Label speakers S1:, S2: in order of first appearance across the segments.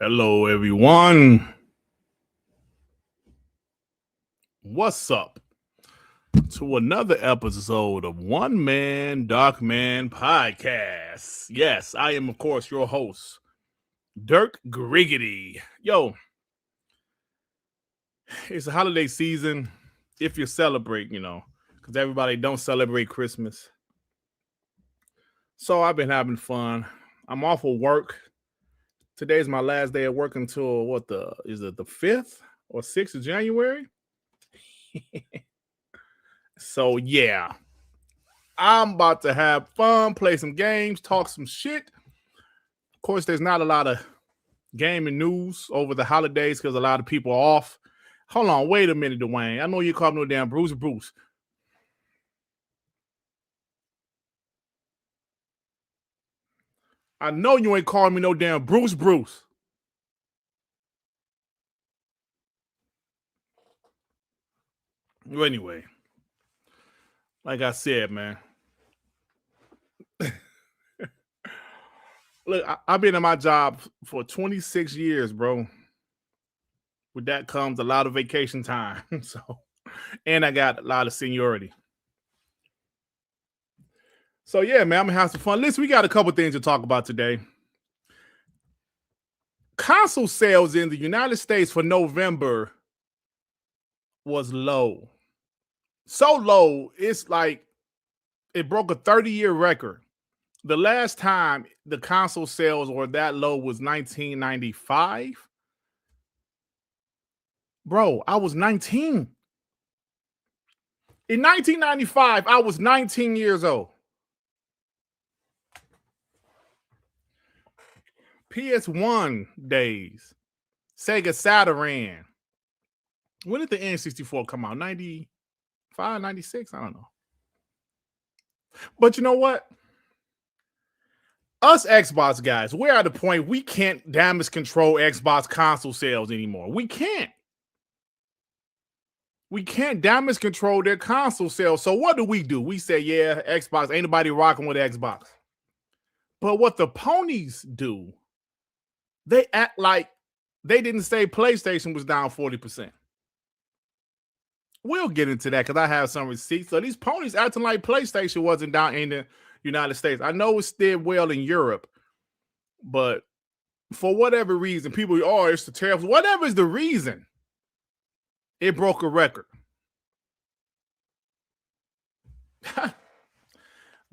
S1: Hello, everyone. What's up? To another episode of One Man, Dark Man Podcast. Yes, I am, of course, your host, Dirt Griggity. Yo, it's a holiday season. If you celebrate, because everybody don't celebrate Christmas. So I've been having fun. I'm off of work. Today's my last day of work until the 5th or 6th of January? So yeah, I'm about to have fun, play some games, talk some shit. Of course, there's not a lot of gaming news over the holidays because a lot of people are off. Hold on, wait a minute, Dwayne. I know you called me no damn Bruce. I know you ain't calling me no damn Bruce. Well, anyway, like I said, man. Look, I've been in my job for 26 years, bro. With that comes a lot of vacation time. And I got a lot of seniority. So yeah, man, I'm gonna have some fun. Listen, we got a couple things to talk about today. Console sales in the United States for November was low. So low, it's like it broke a 30-year record. The last time the console sales were that low was 1995. Bro, I was 19. In 1995, I was 19 years old. PS1 days. Sega Saturn. When did the N64 come out? 95, 96? I don't know. But you know what? Us Xbox guys, we're at the point we can't damage control Xbox console sales anymore. We can't. We can't damage control their console sales. So what do? We say, yeah, Xbox, ain't nobody rocking with Xbox. But what the ponies do, they act like they didn't say PlayStation was down 40%. We'll get into that because I have some receipts. So these ponies acting like PlayStation wasn't down in the United States. I know it did well in Europe, but for whatever reason, people, it's the tariffs. Whatever is the reason, it broke a record.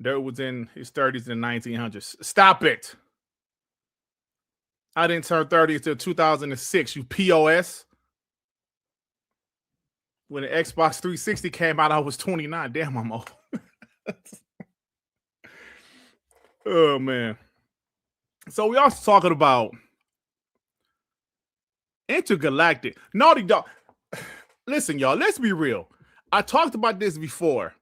S1: Dirt was in his 30s and 1900s. Stop it. I didn't turn 30 until 2006, you POS. When the Xbox 360 came out, I was 29. Damn, I'm old. Oh, man. So we also talking about Intergalactic. Naughty Dog. Listen, y'all, let's be real. I talked about this before.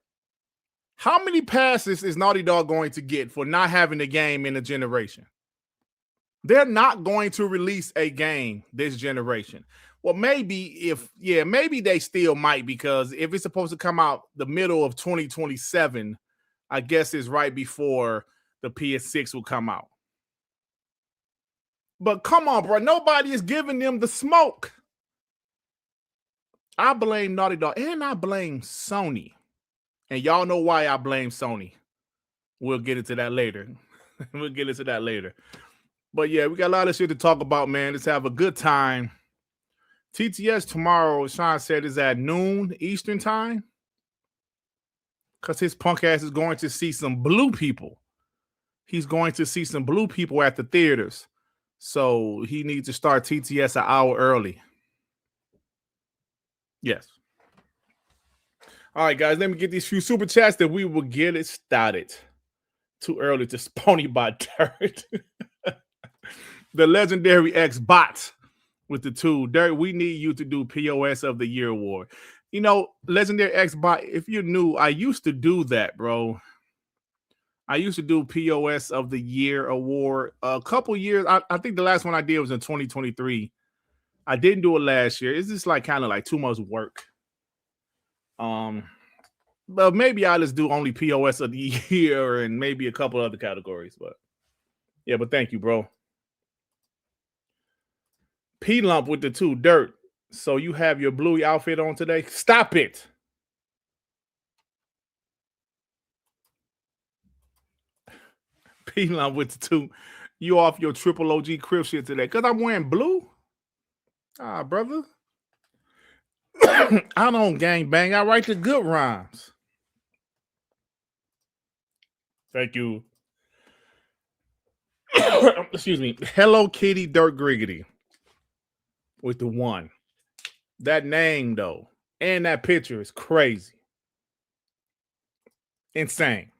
S1: How many passes is Naughty Dog going to get for not having a game in a generation? They're not going to release a game this generation. Well, maybe maybe they still might, because if it's supposed to come out the middle of 2027, I guess it's right before the PS6 will come out. But come on, bro. Nobody is giving them the smoke. I blame Naughty Dog and I blame Sony. And y'all know why I blame Sony. We'll get into that later. But yeah, we got a lot of shit to talk about, man. Let's have a good time. TTS tomorrow, Sean said, is at noon Eastern time. Because his punk ass is going to see some blue people. He's going to see some blue people at the theaters. So he needs to start TTS an hour early. Yes. All right, guys, let me get these few super chats that we will get it started. Too early to spony by Dirt. The legendary X-Bot with the 2. Dirt, we need you to do POS of the Year award. You know, legendary X-Bot, if you're new, I used to do that, bro. I used to do POS of the Year award a couple years. I think the last one I did was in 2023. I didn't do it last year. It's just like kind of like too much work. But maybe I'll just do only POS of the Year and maybe a couple other categories. But yeah, but thank you, bro. P Lump with the 2. Dirt. So you have your bluey outfit on today? Stop it. P Lump with the 2. You off your triple OG crib shit today? Because I'm wearing blue? Ah, brother. I don't gang bang. I write the good rhymes. Thank you. Excuse me. Hello Kitty Dirt Griggity with the 1. That name, though, and that picture is crazy. Insane.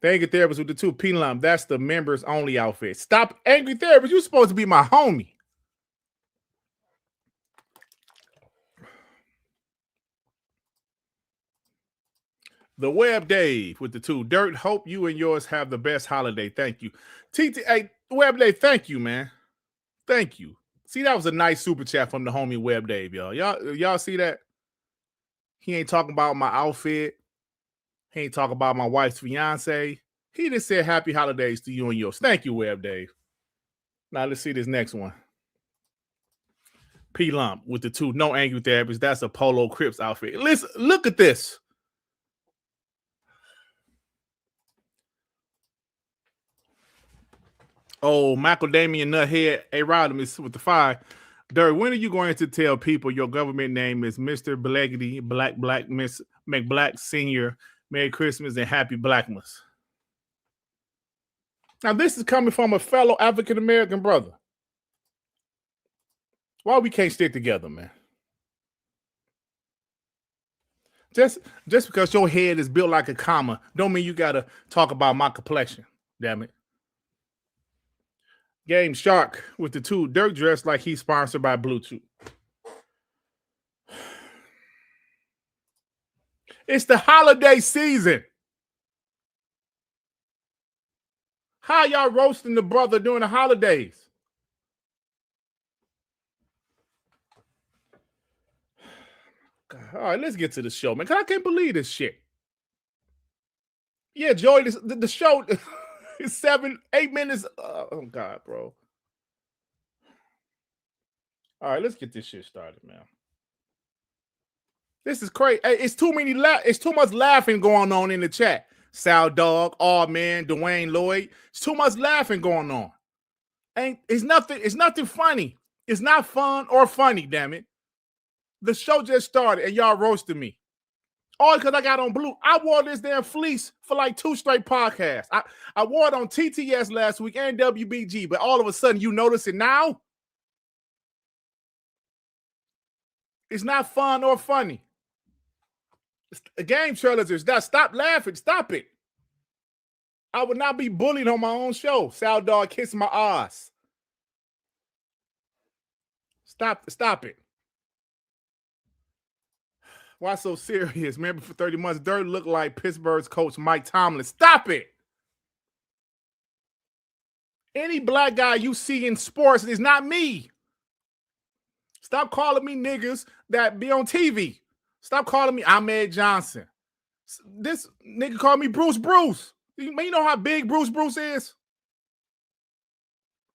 S1: The Angry Therapist with the 2. P Lump. That's the members only outfit. Stop, Angry Therapist. You're supposed to be my homie. The Web Dave with the 2. Dirt, hope you and yours have the best holiday. Thank you. TTA Web Dave, thank you, man. Thank you. See, that was a nice super chat from the homie Web Dave, y'all. Y'all see that? He ain't talking about my outfit. He ain't talking about my wife's fiance. He just said happy holidays to you and yours. Thank you, Web Dave. Now let's see this next one. P Lump with the 2. No Angry Therapist. That's a Polo Crips outfit. Listen, look at this. Oh, Macadamia Nuthead Arodimus with the 5. Dirt, when are you going to tell people your government name is Mr. Blaggedy, Black, Miss McBlack Sr., Merry Christmas and Happy Blackmas? Now, this is coming from a fellow African-American brother. Why we can't stick together, man? Just because your head is built like a comma, don't mean you got to talk about my complexion. Damn it. Game Shark with the 2. Dirt dressed like he's sponsored by Bluetooth. It's the holiday season. How y'all roasting the brother during the holidays? God, all right, let's get to the show, man. Cause I can't believe this shit. Yeah, Joey, the show is 8 minutes. Oh God, bro. All right, let's get this shit started, man. This is crazy. Hey, it's too much laughing going on in the chat. Sal Dog, oh man, Dwayne Lloyd. It's too much laughing going on. It's nothing funny. It's not fun or funny, damn it. The show just started and y'all roasted me. All because I got on blue. I wore this damn fleece for like 2 straight podcasts. I wore it on TTS last week and WBG, but all of a sudden you notice it now? It's not fun or funny. The game trailers is that. Stop laughing. Stop it. I would not be bullied on my own show. Sal Dog kiss my ass. Stop it. Why so serious? Remember for 30 months, Dirt looked like Pittsburgh's coach Mike Tomlin. Stop it. Any black guy you see in sports is not me. Stop calling me niggas that be on TV. Stop calling me Ahmed Johnson. This nigga called me Bruce. You know how big Bruce is?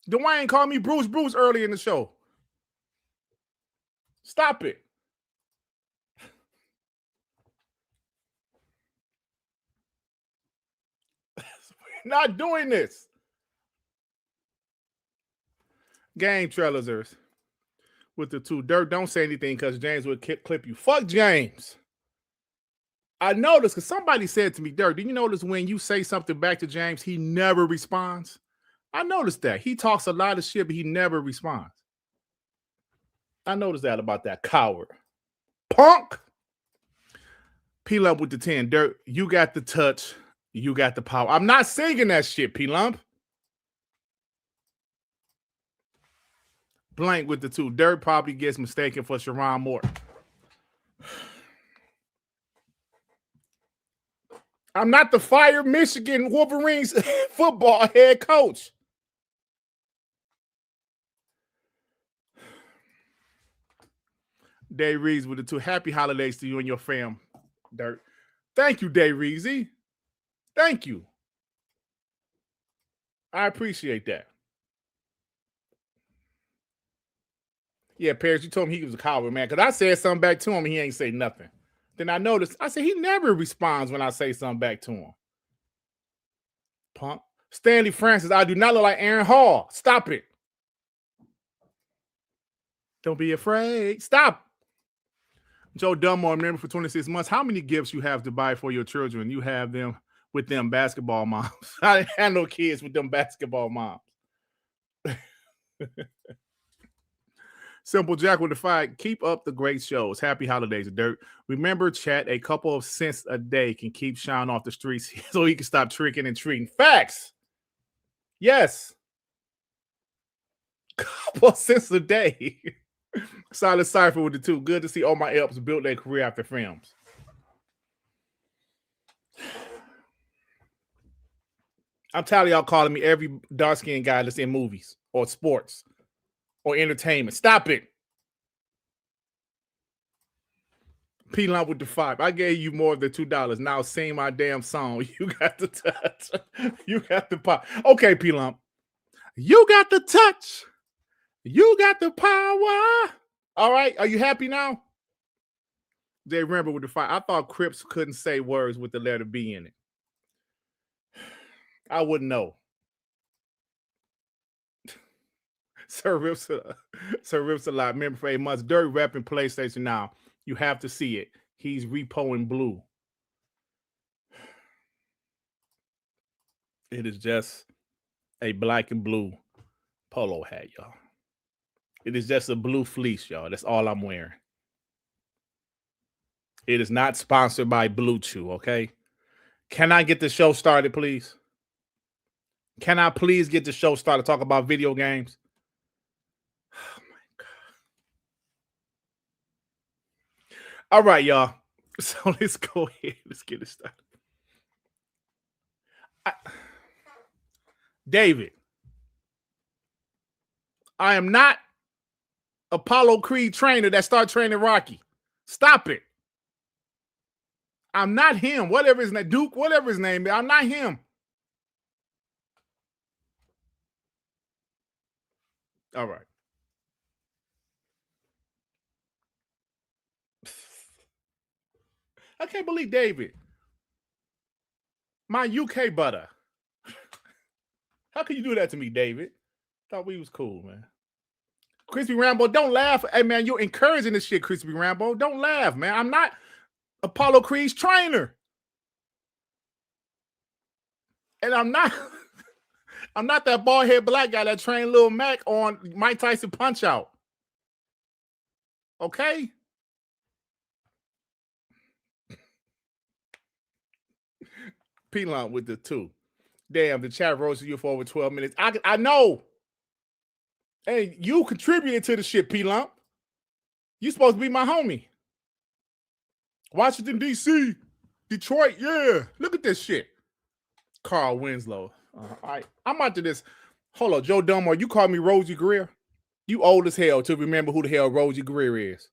S1: Dwayne called me Bruce early in the show. Stop it. We're not doing this. Game trailers with the 2. Dirt, don't say anything because James would clip you. Fuck James. I noticed because somebody said to me, Dirt, do you notice when you say something back to James, he never responds? I noticed that. He talks a lot of shit, but he never responds. I noticed that about that coward. Punk. P-Lump with the 10. Dirt, you got the touch. You got the power. I'm not singing that shit, P-Lump. Blank with the 2. Dirt probably gets mistaken for Sharon Moore. I'm not the Fire Michigan Wolverines football head coach. Dave Reeves with the 2. Happy holidays to you and your fam, Dirt. Thank you, Dave Reeves. Thank you. I appreciate that. Yeah, Paris, you told him he was a coward, man. Because I said something back to him and he ain't say nothing. Then I noticed, I said, he never responds when I say something back to him. Punk. Stanley Francis, I do not look like Aaron Hall. Stop it. Don't be afraid. Stop. Joe Dunmore, member for 26 months. How many gifts you have to buy for your children? You have them with them basketball moms. I didn't have no kids with them basketball moms. Simple Jack with the fight. Keep up the great shows. Happy holidays, Dirt. Remember, chat, a couple of cents a day can keep Sean off the streets so he can stop tricking and treating. Facts. Yes. Couple of cents a day. Silent Cypher with the 2. Good to see all my elves build their career after films. I'm tired of y'all calling me every dark-skinned guy that's in movies or sports or entertainment. Stop it. P-Lump with the 5. I gave you more than $2. Now sing my damn song. You got the touch. You got the pop. Okay, P-Lump. You got the touch. You got the power. All right. Are you happy now? Jay Remember with the 5. I thought Crips couldn't say words with the letter B in it. I wouldn't know. Sir Rips a lot. Member for 8 months. Dirt repping PlayStation now. You have to see it. He's repoing blue. It is just a black and blue polo hat, y'all. It is just a blue fleece, y'all. That's all I'm wearing. It is not sponsored by Blue Chew, okay? Can I get the show started, please? Can I please get the show started? Talk about video games. Oh, my God. All right, y'all. So let's go ahead. Let's get it started. David, I am not Apollo Creed trainer that started training Rocky. Stop it. I'm not him. Whatever his name, Duke, whatever his name is, I'm not him. All right. I can't believe David. My UK butter. How can you do that to me, David? Thought we was cool, man. Crispy Rambo, don't laugh. Hey, man, you're encouraging this shit, Crispy Rambo. Don't laugh, man. I'm not Apollo Creed's trainer. And I'm not that bald-head black guy that trained Lil Mac on Mike Tyson Punch-Out. Okay? P-Lump with the 2. Damn, the chat roasted you for over 12 minutes. I know. Hey, you contributed to the shit, P-Lump. You supposed to be my homie. Washington, D.C., Detroit, yeah. Look at this shit. Carl Winslow. All right. I'm out to this. Hold on, Joe Dunmore, you call me Rosie Greer? You old as hell to remember who the hell Rosie Greer is.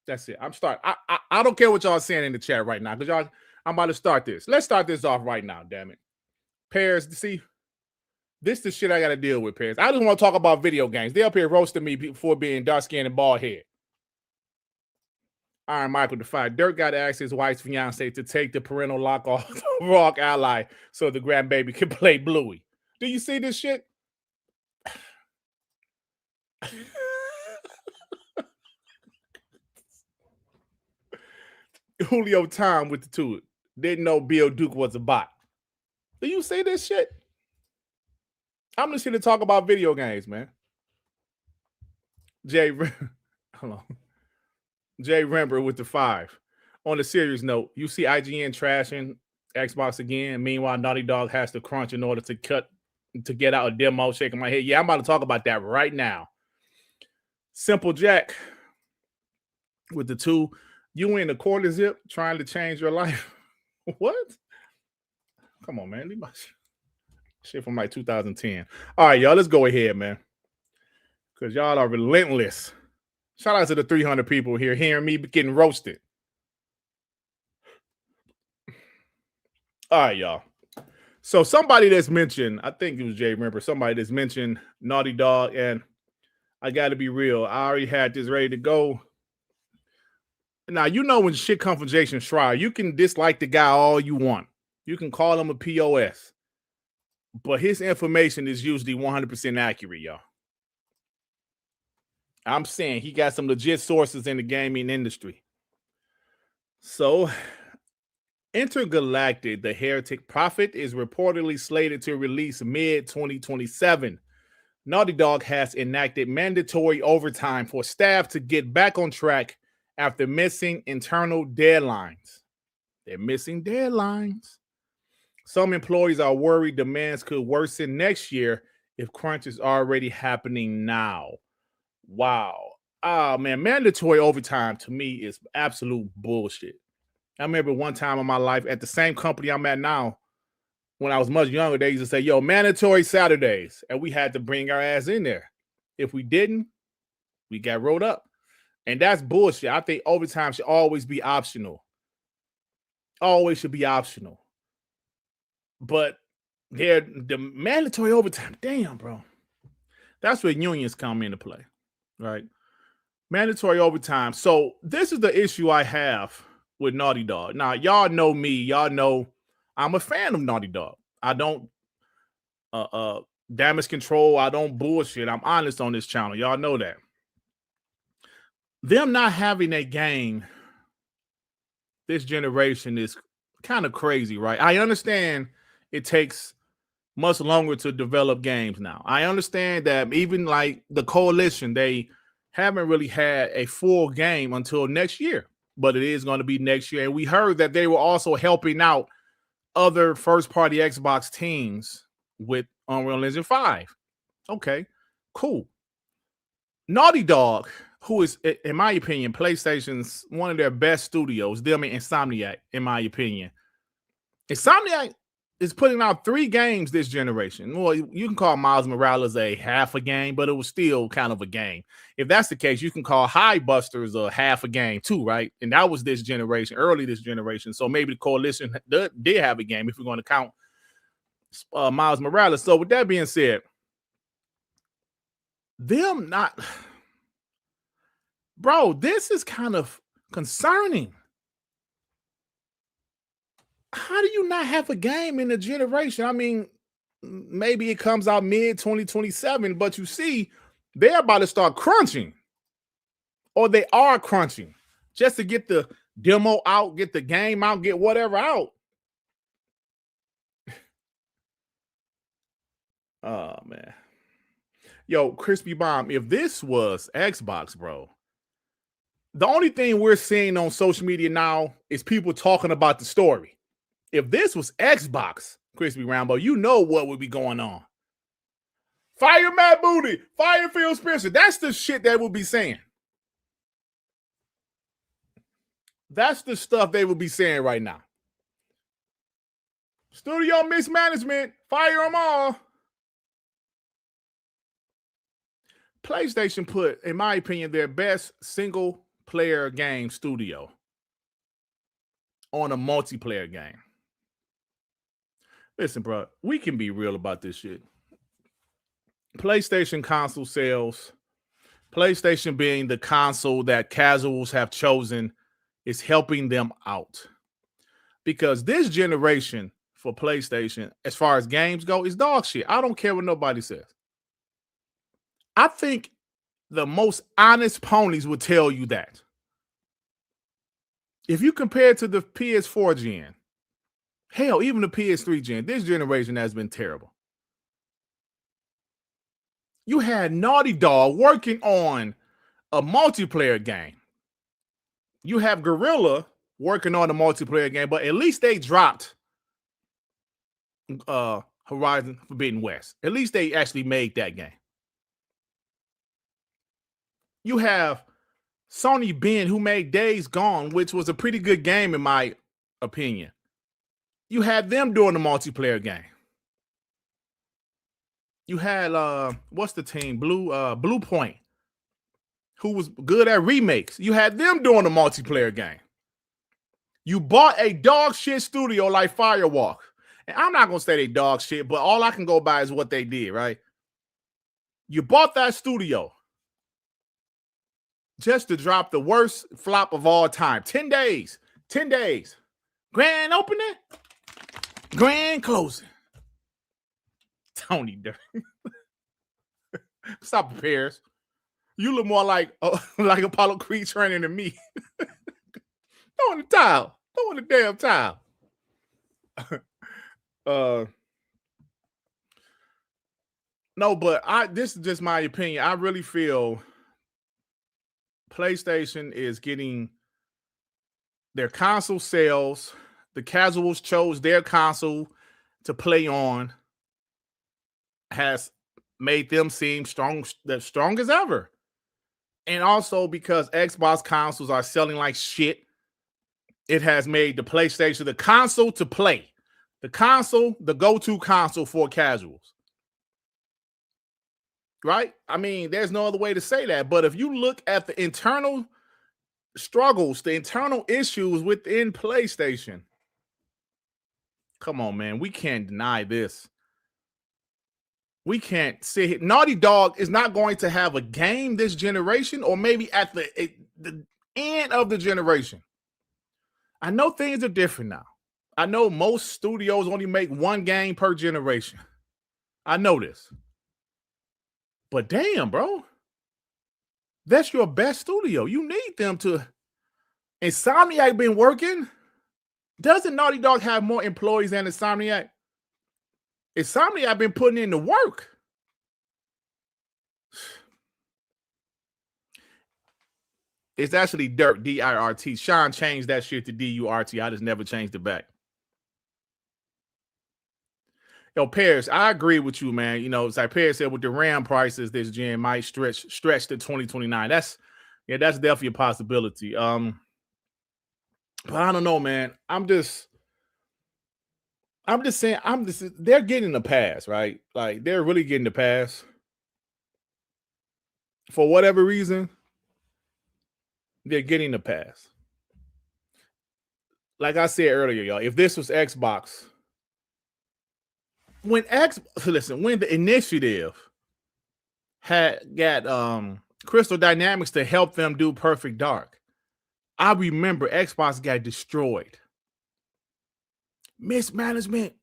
S1: That's it. I'm starting. I don't care what y'all saying in the chat right now, because I'm about to start this. Let's start this off right now, damn it. Paris, see, this is the shit I got to deal with, Paris. I just want to talk about video games. They up here roasting me before being dark-skinned and bald-head. Iron Michael defied. Dirt got to ask his wife's fiance to take the parental lock off the Rock Ally so the grandbaby can play Bluey. Do you see this shit? Julio Tom with the 2. Didn't know Bill Duke was a bot. Do you see this shit? I'm just here to talk about video games, man. Hold on. Jay Rember with the 5. On a serious note, you see IGN trashing Xbox again. Meanwhile, Naughty Dog has to crunch in order to get out a demo. Shaking my head. Yeah, I'm about to talk about that right now. Simple Jack with the 2. You in the quarter zip trying to change your life. What? Come on, man. Leave my shit from like 2010. All right, y'all. Let's go ahead, man. Because y'all are relentless. Shout out to the 300 people here hearing me getting roasted. All right, y'all. So somebody that's mentioned, I think it was Jay Remember, somebody that's mentioned Naughty Dog, and I got to be real. I already had this ready to go. Now, you know when shit comes from Jason Schreier, you can dislike the guy all you want. You can call him a POS. But his information is usually 100% accurate, y'all. I'm saying he got some legit sources in the gaming industry. So, Intergalactic, the Heretic Prophet, is reportedly slated to release mid-2027. Naughty Dog has enacted mandatory overtime for staff to get back on track after missing internal deadlines. They're missing deadlines. Some employees are worried demands could worsen next year if crunch is already happening now. Wow. Oh, man, mandatory overtime to me is absolute bullshit. I remember one time in my life at the same company I'm at now, when I was much younger, they used to say, yo, mandatory Saturdays. And we had to bring our ass in there. If we didn't, we got rolled up. And that's bullshit. I think overtime should always be optional. Always should be optional. But the mandatory overtime, damn, bro. That's where unions come into play, right? Mandatory overtime. So this is the issue I have with Naughty Dog. Now, y'all know me. Y'all know I'm a fan of Naughty Dog. I don't damage control. I don't bullshit. I'm honest on this channel. Y'all know that. Them not having a game this generation is kind of crazy, right? I understand it takes much longer to develop games now. I understand that even like the Coalition, they haven't really had a full game until next year, but it is going to be next year. And we heard that they were also helping out other first-party Xbox teams with Unreal Engine 5. Okay, cool. Naughty Dog, who is, in my opinion, PlayStation's one of their best studios, them and Insomniac, in my opinion. Insomniac is putting out 3 games this generation. Well, you can call Miles Morales a half a game, but it was still kind of a game. If that's the case, you can call High Busters a half a game too, right? And that was this generation, early this generation. So maybe the Coalition did have a game if we're going to count Miles Morales. So with that being said, them not... Bro, this is kind of concerning. How do you not have a game in the generation? I mean, maybe it comes out mid-2027, but you see, they're about to start crunching. Or they are crunching just to get the demo out, get the game out, get whatever out. Oh, man. Yo, Crispy Bomb, if this was Xbox, bro, the only thing we're seeing on social media now is people talking about the story. If this was Xbox, Crispy Rambo, you know what would be going on. Fire Matt Booty, fire Phil Spencer. That's the shit they would be saying. That's the stuff they would be saying right now. Studio mismanagement, fire them all. PlayStation put, in my opinion, their best single-player game studio on a multiplayer game. Listen, bro, we can be real about this shit. PlayStation console sales, PlayStation being the console that casuals have chosen, is helping them out. Because this generation for PlayStation, as far as games go, is dog shit. I don't care what nobody says. I think the most honest ponies would tell you that. If you compare it to the PS4 gen, hell, even the PS3 gen, this generation has been terrible. You had Naughty Dog working on a multiplayer game. You have Guerrilla working on a multiplayer game, but at least they dropped Horizon Forbidden West. At least they actually made that game. You have Sony Ben, who made Days Gone, which was a pretty good game in my opinion. You had them doing the multiplayer game. You had what's the team? Blue Point, who was good at remakes. You had them doing the multiplayer game. You bought a dog shit studio like Firewalk. And I'm not gonna say they dog shit, but all I can go by is what they did, right? You bought that studio. just to drop the worst flop of all time. 10 days. 10 days. Grand opening. Grand closing. Tony Dirt. Stop the pairs. You look more like Apollo Creed training than me. Throw in the towel. Throw in the damn towel. No, but this is just my opinion. I really feel PlayStation is getting their console sales. The casuals chose their console to play on, has made them seem strong as ever. And also because Xbox consoles are selling like shit, it has made the PlayStation the console to play. The console, the go-to console for casuals. Right? I mean, there's no other way to say that. But if you look at the internal struggles, the internal issues within PlayStation, come on, man. We can't deny this. We can't sit here. Naughty Dog is not going to have a game this generation, or maybe at the end of the generation. I know things are different now. I know most studios only make one game per generation. I know this. But damn, bro. That's your best studio. You need them to. Insomniac been working. Doesn't Naughty Dog have more employees than Insomniac? Insomniac been putting in the work. It's actually Dirt, D-I-R-T. Sean changed that shit to D-U-R-T. I just never changed it back. Yo, Paris, I agree with you, man. You know, it's like Paris said, with the RAM prices, this gen might stretch to 2029. That's definitely a possibility. But I don't know, man. I'm just saying, they're getting the pass, right? Like, they're really getting the pass. For whatever reason, they're getting the pass. Like I said earlier, y'all, if this was Xbox, when the initiative had got Crystal Dynamics to help them do Perfect Dark, I remember Xbox got destroyed. Mismanagement.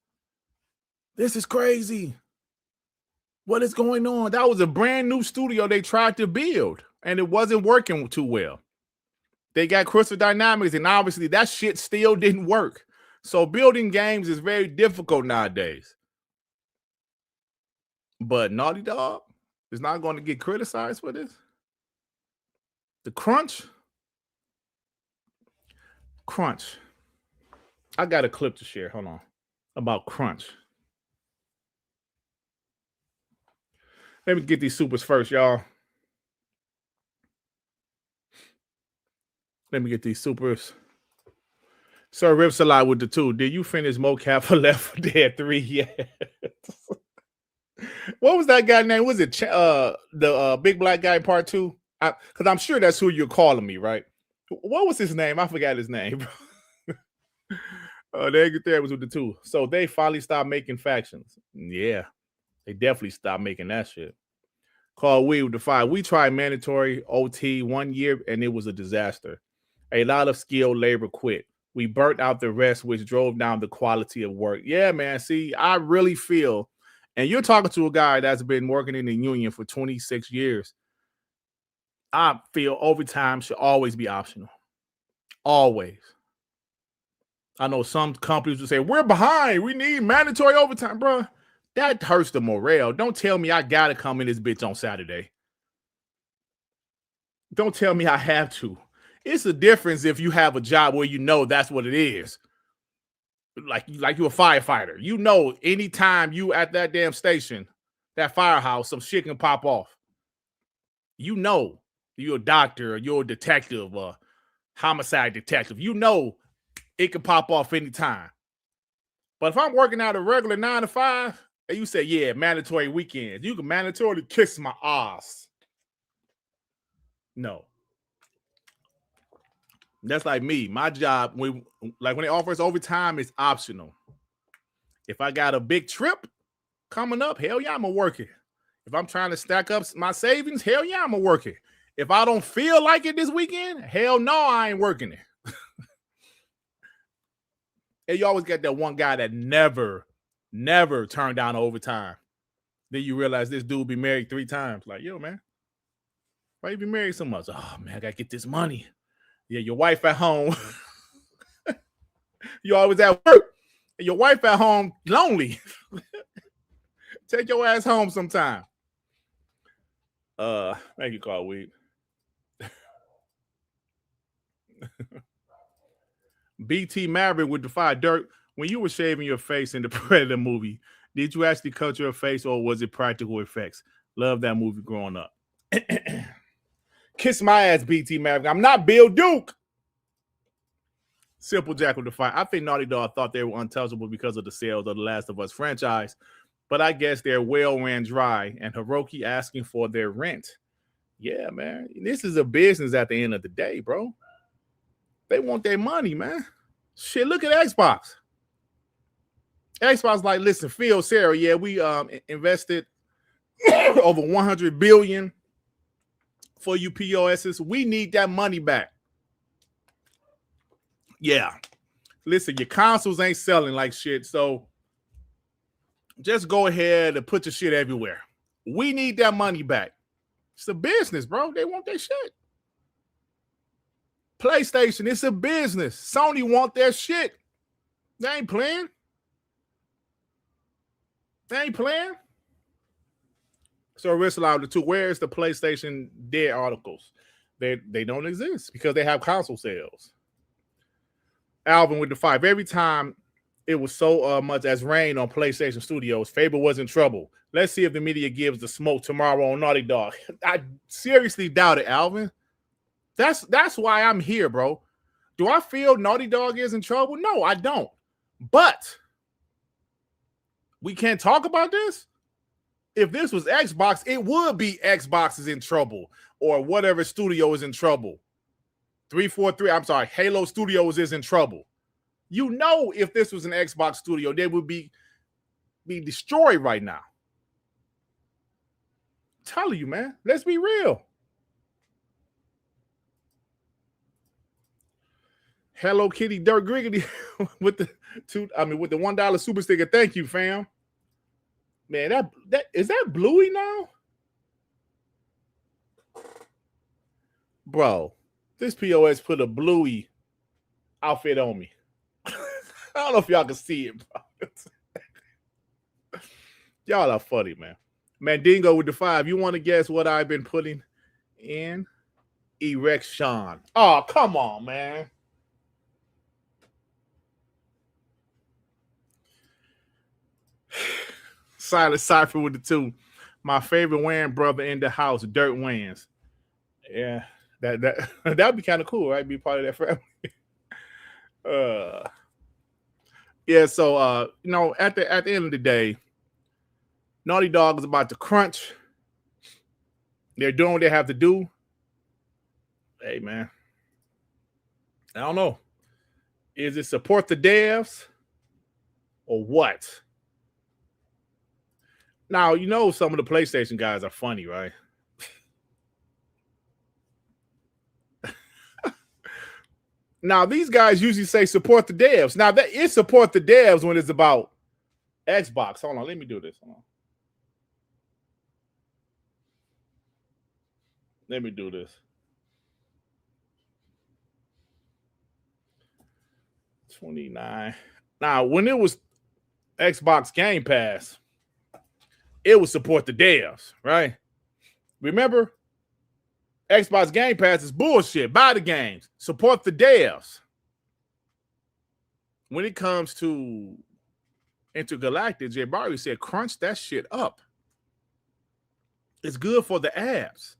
S1: This is crazy. What is going on? That was a brand new studio they tried to build, and it wasn't working too well. They got Crystal Dynamics, and obviously that shit still didn't work. So building games is very difficult nowadays. But Naughty Dog is not going to get criticized for this. The crunch. I got a clip to share. Hold on. About crunch. Let me get these supers first, y'all. Let me get these supers. Sir Rips a lot with the 2. Did you finish mocap for Left 4 Dead 3 yet? What was that guy name? Was it the big black guy in part 2? Because I'm sure that's who you're calling me, right? What was his name? I forgot his name. The Angry Therapist with the 2. So they finally stopped making factions. Yeah, they definitely stopped making that shit. Called We with the 5. We tried mandatory OT 1 year and it was a disaster. A lot of skilled labor quit. We burnt out the rest, which drove down the quality of work. Yeah, man. See, I really feel, and you're talking to a guy that's been working in the union for 26 years. I feel overtime should always be optional. Always. I know some companies will say, we're behind. We need mandatory overtime, bro. That hurts the morale. Don't tell me I got to come in this bitch on Saturday. Don't tell me I have to. It's a difference if you have a job where you know that's what it is. Like you're a firefighter. You know anytime you at that damn station, that firehouse, some shit can pop off. You know you're a doctor or you're a detective or homicide detective. You know it can pop off anytime. But if I'm working out a regular 9 to 5, and you say, yeah, mandatory weekends, you can mandatorily kiss my ass. No. That's like me. My job, when it offers overtime, it's optional. If I got a big trip coming up, hell yeah, I'm going to work it. If I'm trying to stack up my savings, hell yeah, I'm going to work it. If I don't feel like it this weekend, hell no, I ain't working it. And you always get that one guy that never turned down overtime. Then you realize this dude be married 3 times. Like, yo, man, why you be married so much? Oh, man, I got to get this money. Yeah, your wife at home. You always at work. And your wife at home lonely. Take your ass home sometime. Thank you, Carl Weed. BT Maverick would defy Dirt. When you were shaving your face in the Predator movie, did you actually cut your face or was it practical effects? Love that movie growing up. Kiss my ass, BT Maverick. I'm not Bill Duke. Simple Jack would defy. I think Naughty Dog thought they were untouchable because of the sales of the Last of Us franchise, but I guess their well ran dry and Hiroki asking for their rent. Yeah, man. This is a business at the end of the day, bro. They want their money, man. Shit, look at Xbox. Xbox like, listen, Phil, Sarah, yeah, we invested over $100 billion for you POSs. We need that money back. Yeah. Listen, your consoles ain't selling like shit, so just go ahead and put your shit everywhere. We need that money back. It's a business, bro. They want their shit. PlayStation, it's a business. Sony want their shit. They ain't playing. They ain't playing. So Rislov, the two, where is the PlayStation dead articles? They don't exist because they have console sales. Alvin with the 5. Every time it was so much as rain on PlayStation Studios, Fable was in trouble. Let's see if the media gives the smoke tomorrow on Naughty Dog. I seriously doubt it, Alvin. That's why I'm here, bro. Do I feel Naughty Dog is in trouble? No, I don't. But we can't talk about this. If this was Xbox, it would be Xbox is in trouble or whatever studio is in trouble. 343, I'm sorry, Halo Studios is in trouble. You know, if this was an Xbox studio, they would be destroyed right now. I'm telling you, man. Let's be real. Hello Kitty Dirt Griggity with the $1 super sticker. Thank you, fam. Man, that is that Bluey now? Bro, this POS put a Bluey outfit on me. I don't know if y'all can see it, bro. Y'all are funny, man. Mandingo with the 5. You want to guess what I've been putting in? Erection. Oh, come on, man. Silent Cypher with the 2. My favorite Wayne brother in the house, Dirt Wayans. Yeah, that'd be kind of cool, right? Be part of that family. Yeah, so at the end of the day, Naughty Dog is about to crunch. They're doing what they have to do. Hey, man. I don't know. Is it support the devs or what? Now, you know some of the PlayStation guys are funny, right? Now, these guys usually say support the devs. Now, that is support the devs when it's about Xbox. Hold on, let me do this. Hold on. Let me do this. 29. Now, when it was Xbox Game Pass, it would support the devs, right? Remember? Xbox Game Pass is bullshit. Buy the games. Support the devs. When it comes to Intergalactic, Jay Barry said, crunch that shit up. It's good for the abs.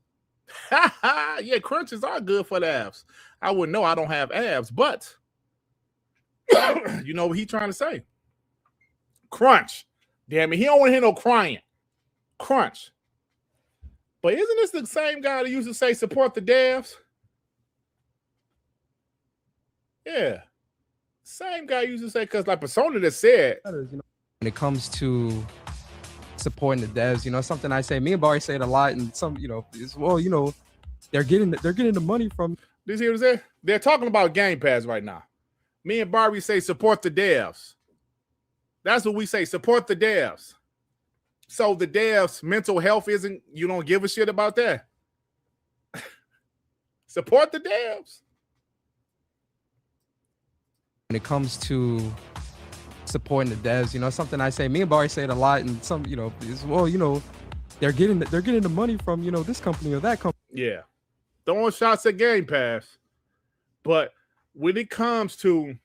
S1: Yeah, crunches are good for the abs. I wouldn't know. I don't have abs, but you know what he's trying to say. Crunch. Damn it. He don't want to hear no crying. Crunch. But isn't this the same guy that used to say support the devs? Yeah. Same guy used to say, because like Persona that said.
S2: When it comes to supporting the devs, something I say, me and Barry say it a lot, and some, it's, well, they're getting the money from.
S1: This here is it. They're talking about Game Pass right now. Me and Barbie say support the devs. That's what we say. Support the devs. So the devs' mental health isn't. You don't give a shit about that. Support the devs.
S2: When it comes to supporting the devs, you know, something I say. Me and Barry say it a lot, and some, you know, is, well, you know, they're getting the money from, you know, this company or that company.
S1: Yeah, throwing shots at Game Pass, but when it comes to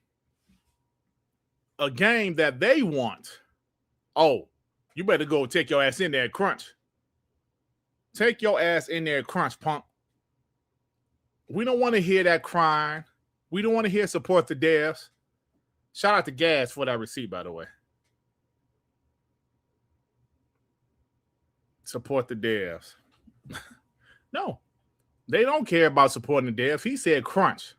S1: a game that they want, oh, you better go take your ass in there and crunch. Take your ass in there and crunch, punk. We don't want to hear that crying. We don't want to hear support the devs. Shout out to Gas for that receipt, by the way. Support the devs. No, they don't care about supporting the devs. He said crunch.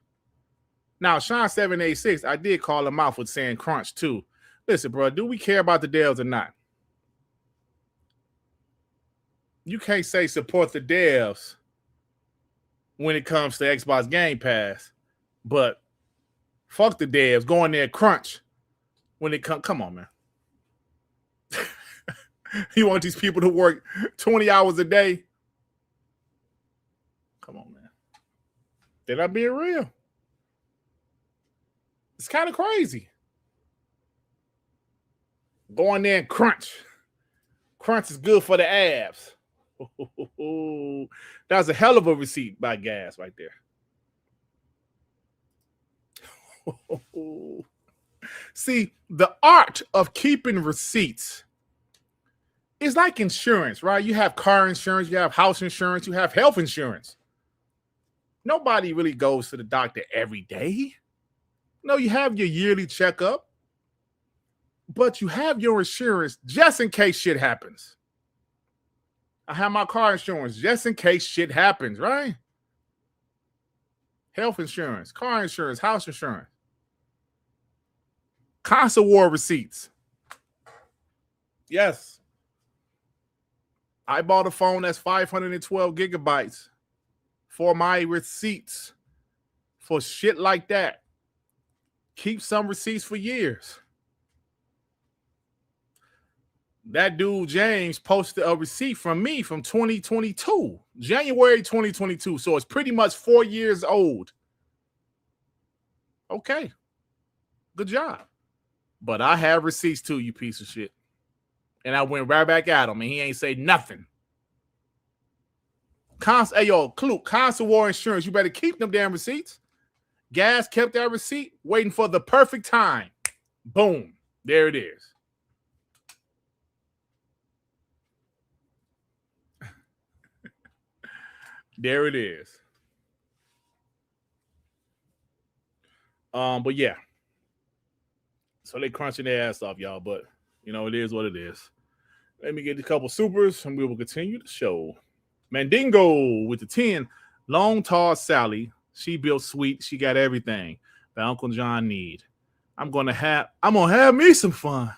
S1: Now, Sean786, I did call him out for saying crunch too. Listen, bro, do we care about the devs or not? You can't say support the devs when it comes to Xbox Game Pass, but fuck the devs, go in there and crunch when it comes. Come on, man. You want these people to work 20 hours a day? Come on, man. They're not being real. It's kind of crazy. Go in there and crunch. Crunch is good for the abs. That was a hell of a receipt by Gas right there. See, the art of keeping receipts is like insurance, right? You have car insurance, you have house insurance, you have health insurance. Nobody really goes to the doctor every day. No, you have your yearly checkup, but you have your insurance just in case shit happens. I have my car insurance just in case shit happens, right? Health insurance, car insurance, house insurance. Console war receipts. Yes. I bought a phone that's 512 gigabytes for my receipts for shit like that. Keep some receipts for years. That dude, James, posted a receipt from me from 2022, January 2022. So it's pretty much 4 years old. Okay. Good job. But I have receipts too, you piece of shit. And I went right back at him, and he ain't say nothing. Hey, yo, Clue, Console War Insurance, you better keep them damn receipts. Gas kept that receipt, waiting for the perfect time. Boom. There it is. There it is. But yeah. So they crunching their ass off, y'all. But you know, it is what it is. Let me get a couple supers, and we will continue the show. Mandingo with the 10. Long tall Sally. She built sweet. She got everything that Uncle John need. I'm gonna have me some fun.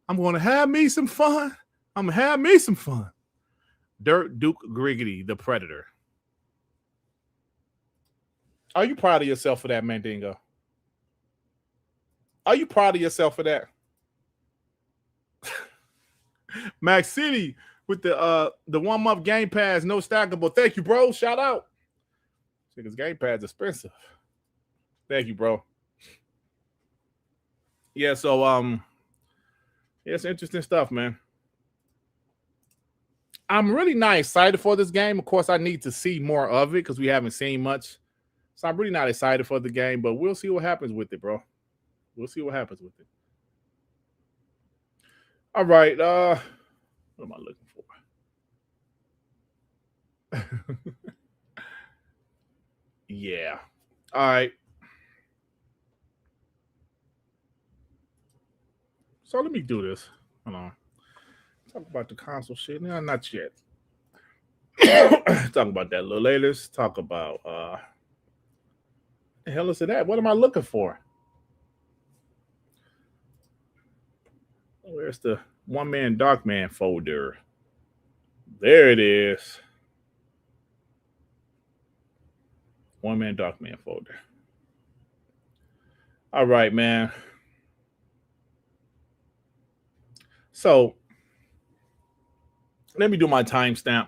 S1: I'm gonna have me some fun. Dirt Griggity, the Predator. Are you proud of yourself for that, Mandingo? Are you proud of yourself for that? Max City with the 1 month Game Pass, no stackable. Thank you, bro. Shout out. Because Game Pass is expensive. Thank you, bro. Yeah, so yeah, it's interesting stuff, man. I'm really not excited for this game. Of course, I need to see more of it because we haven't seen much. So I'm really not excited for the game, but we'll see what happens with it, bro. We'll see what happens with it. All right. What am I looking for? Yeah. All right. So let me do this. Hold on. Talk about the console shit. No, not yet. Talk about that a little later. Let's talk about the hell is that? What am I looking for? Where's the One Man Dark Man folder? There it is. One Man Dark Man folder. All right, man. So let me do my timestamp.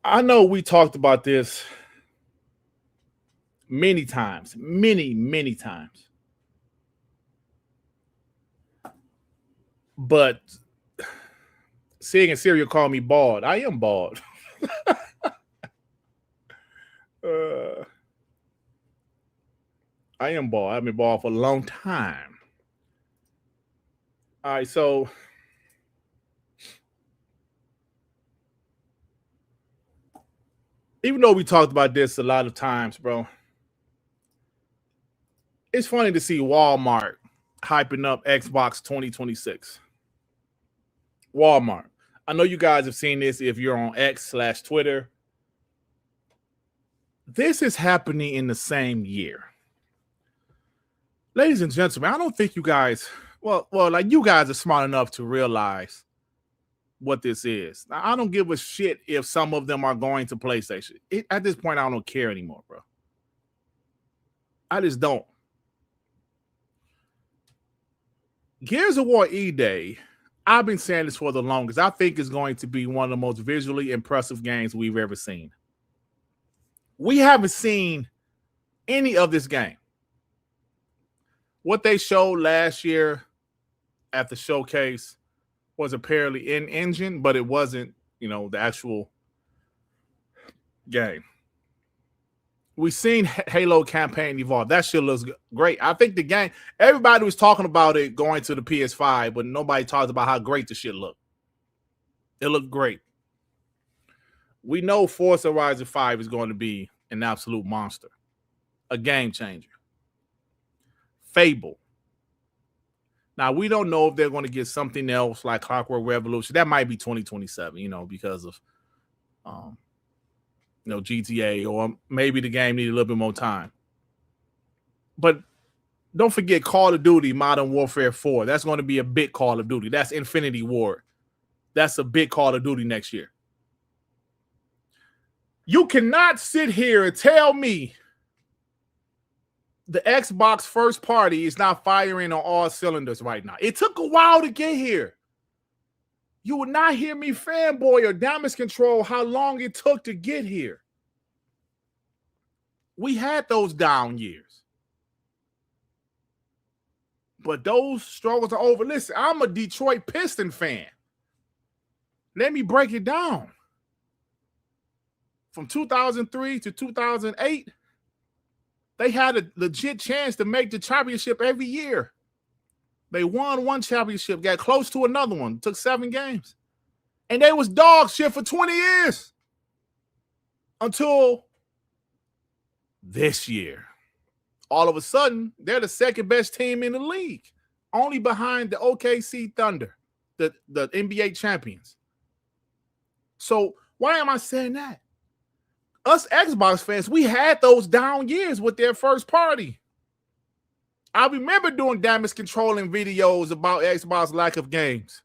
S1: I know we talked about this many times, many times. But Sig and Serial call me bald. I am bald. I am bald. I've been bald for a long time. All right, so even though we talked about this a lot of times, bro, it's funny to see Walmart hyping up Xbox 2026. Walmart. I know you guys have seen this if you're on X/Twitter. This is happening in the same year. Ladies and gentlemen, I don't think you guys, like you guys are smart enough to realize what this is. Now, I don't give a shit if some of them are going to PlayStation. At this point, I don't care anymore, bro. I just don't. Gears of War E-Day, I've been saying this for the longest. I think it's going to be one of the most visually impressive games we've ever seen. We haven't seen any of this game. What they showed last year at the showcase was apparently in engine, but it wasn't, the actual game. We've seen Halo campaign evolve. That shit looks great. I think the game, everybody was talking about it going to the PS5, but nobody talked about how great the shit looked. It looked great. We know Forza Horizon 5 is going to be an absolute monster, a game changer. Fable. Now, we don't know if they're going to get something else like Clockwork Revolution. That might be 2027, because of GTA, or maybe the game needs a little bit more time. But don't forget Call of Duty Modern Warfare 4. That's going to be a big Call of Duty. That's Infinity Ward. That's a big Call of Duty next year. You cannot sit here and tell me the Xbox first party is not firing on all cylinders right now. It took a while to get here. You will not hear me fanboy or damage control how long it took to get here. We had those down years. But those struggles are over. Listen, I'm a Detroit Piston fan. Let me break it down. From 2003 to 2008, they had a legit chance to make the championship every year. They won one championship, got close to another one, took 7 games. And they was dog shit for 20 years. Until this year. All of a sudden, they're the second best team in the league. Only behind the OKC Thunder, the NBA champions. So why am I saying that? Us Xbox fans, we had those down years with their first party. I remember doing damage controlling videos about Xbox lack of games.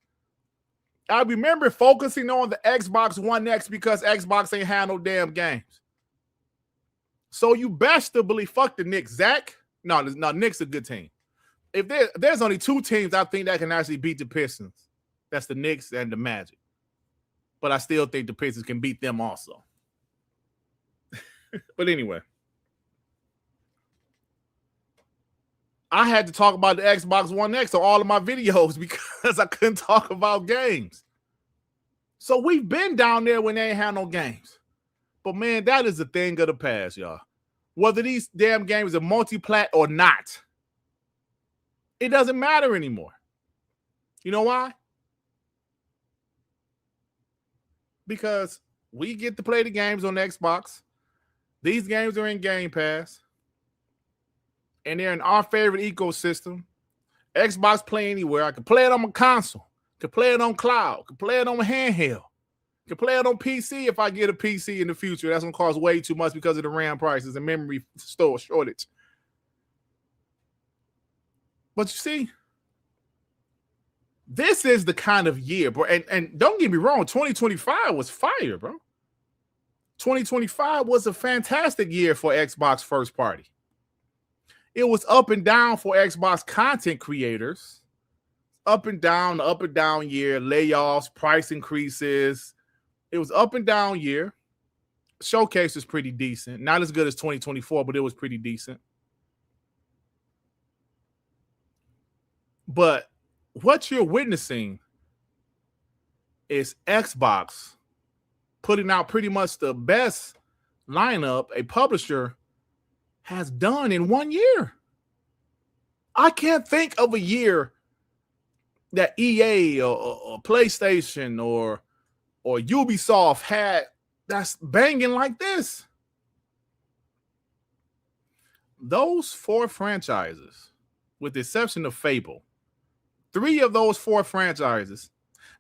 S1: I remember focusing on the Xbox One X because Xbox ain't had no damn games. So you best to believe, fuck the Knicks. Zach, no, Knicks a good team. If there's only 2 teams I think that can actually beat the Pistons, that's the Knicks and the Magic. But I still think the Pistons can beat them also. But anyway, I had to talk about the Xbox One X on all of my videos because I couldn't talk about games. So we've been down there when they ain't had no games. But man, that is a thing of the past, y'all. Whether these damn games are multi-plat or not, it doesn't matter anymore. You know why? Because we get to play the games on the Xbox. These games are in Gamepass. And they're in our favorite ecosystem. Xbox Play Anywhere. I can play it on my console. Can play it on cloud. Can play it on a handheld. Can play it on PC if I get a PC in the future. That's going to cost way too much because of the RAM prices and memory store shortage. But you see, This is the kind of year, bro. And don't get me wrong, 2025 was fire, bro. 2025 was a fantastic year for Xbox first party. It was up and down for Xbox content creators. Up and down year, layoffs, price increases. It was up and down year. Showcase was pretty decent. Not as good as 2024, but it was pretty decent. But what you're witnessing is Xbox putting out pretty much the best lineup a publisher has done in 1 year. I can't think of a year that EA or PlayStation or Ubisoft had that's banging like this. Those 4 franchises, with the exception of Fable, 3 of those 4 franchises.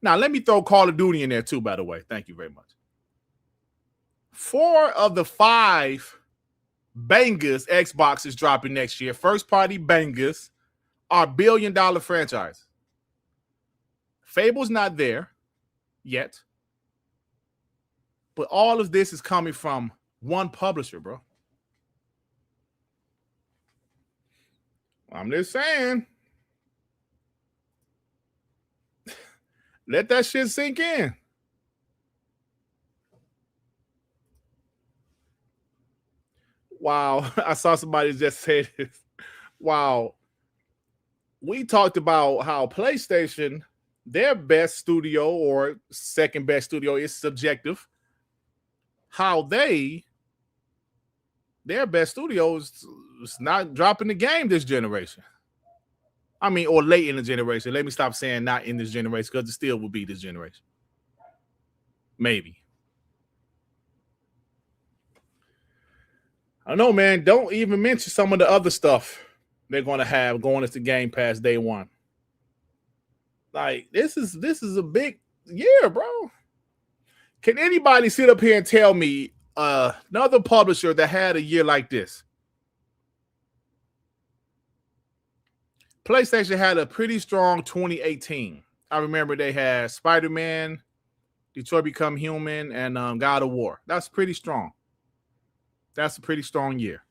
S1: Now, let me throw Call of Duty in there too, by the way. Thank you very much. 4 of the 5 bangers Xbox is dropping next year, first party bangers, are billion-dollar franchises. Fable's not there yet. But all of this is coming from one publisher, bro. I'm just saying. Let that shit sink in. Wow. I saw somebody just say this. Wow. We talked about how PlayStation, their best studio or second best studio is subjective. How their best studio is not dropping the game this generation. I mean, or late in the generation. Let me stop saying not in this generation because it still will be this generation. Maybe. I don't know, man. Don't even mention some of the other stuff they're going to have going into Gamepass day one. Like, this is a big year, bro. Can anybody sit up here and tell me another publisher that had a year like this? PlayStation had a pretty strong 2018. I remember they had Spider-Man, Detroit Become Human, and God of War. That's pretty strong. That's a pretty strong year.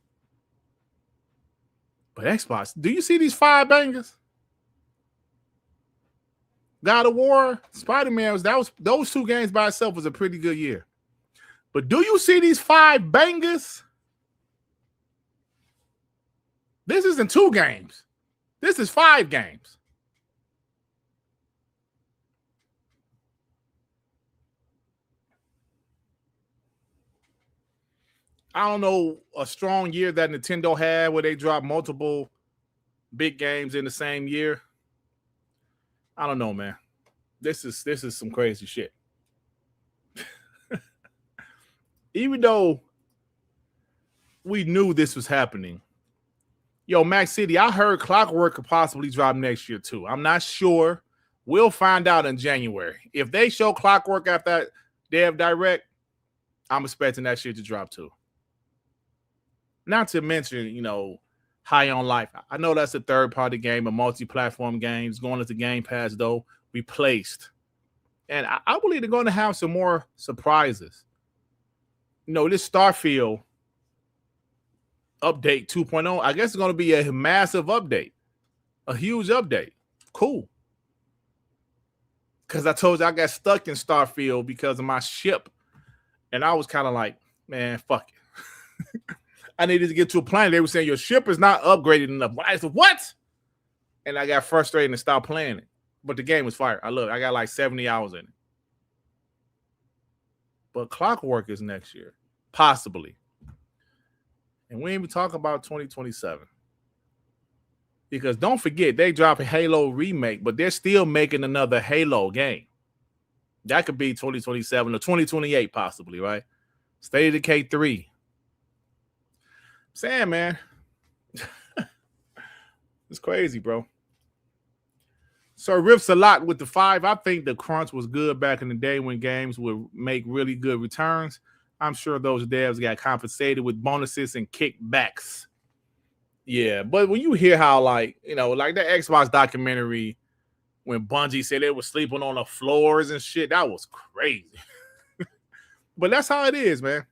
S1: But Xbox, do you see these 5 bangers? God of War, Spider-Man, those 2 games by itself was a pretty good year. But do you see these 5 bangers? This isn't 2 games. This is 5 games. I don't know a strong year that Nintendo had where they dropped multiple big games in the same year. I don't know, man. This is some crazy shit. Even though we knew this was happening. Yo, Max City, I heard Clockwork could possibly drop next year too. I'm not sure. We'll find out in January. If they show Clockwork at that Dev Direct, I'm expecting that shit to drop too. Not to mention, High on Life. I know that's a third-party game, a multi-platform game. It's going into Game Pass, though, replaced. And I believe they're going to have some more surprises. This Starfield update 2.0, I guess it's going to be a massive update. A huge update. Cool. Because I told you I got stuck in Starfield because of my ship. And I was kind of like, man, fuck it. I needed to get to a planet. They were saying your ship is not upgraded enough. I said, what? And I got frustrated and stopped playing it. But the game was fire. I got like 70 hours in it. But Clockwork is next year. Possibly. And we ain't even talking about 2027. Because don't forget, they dropped a Halo remake, but they're still making another Halo game. That could be 2027 or 2028 possibly, right? State of Decay 3. Sam, man. It's crazy, bro. So riffs a lot with the 5. I think the crunch was good back in the day when games would make really good returns. I'm sure those devs got compensated with bonuses and kickbacks. Yeah, but when you hear how, like the Xbox documentary, when Bungie said they were sleeping on the floors and shit. That was crazy. But that's how it is, man.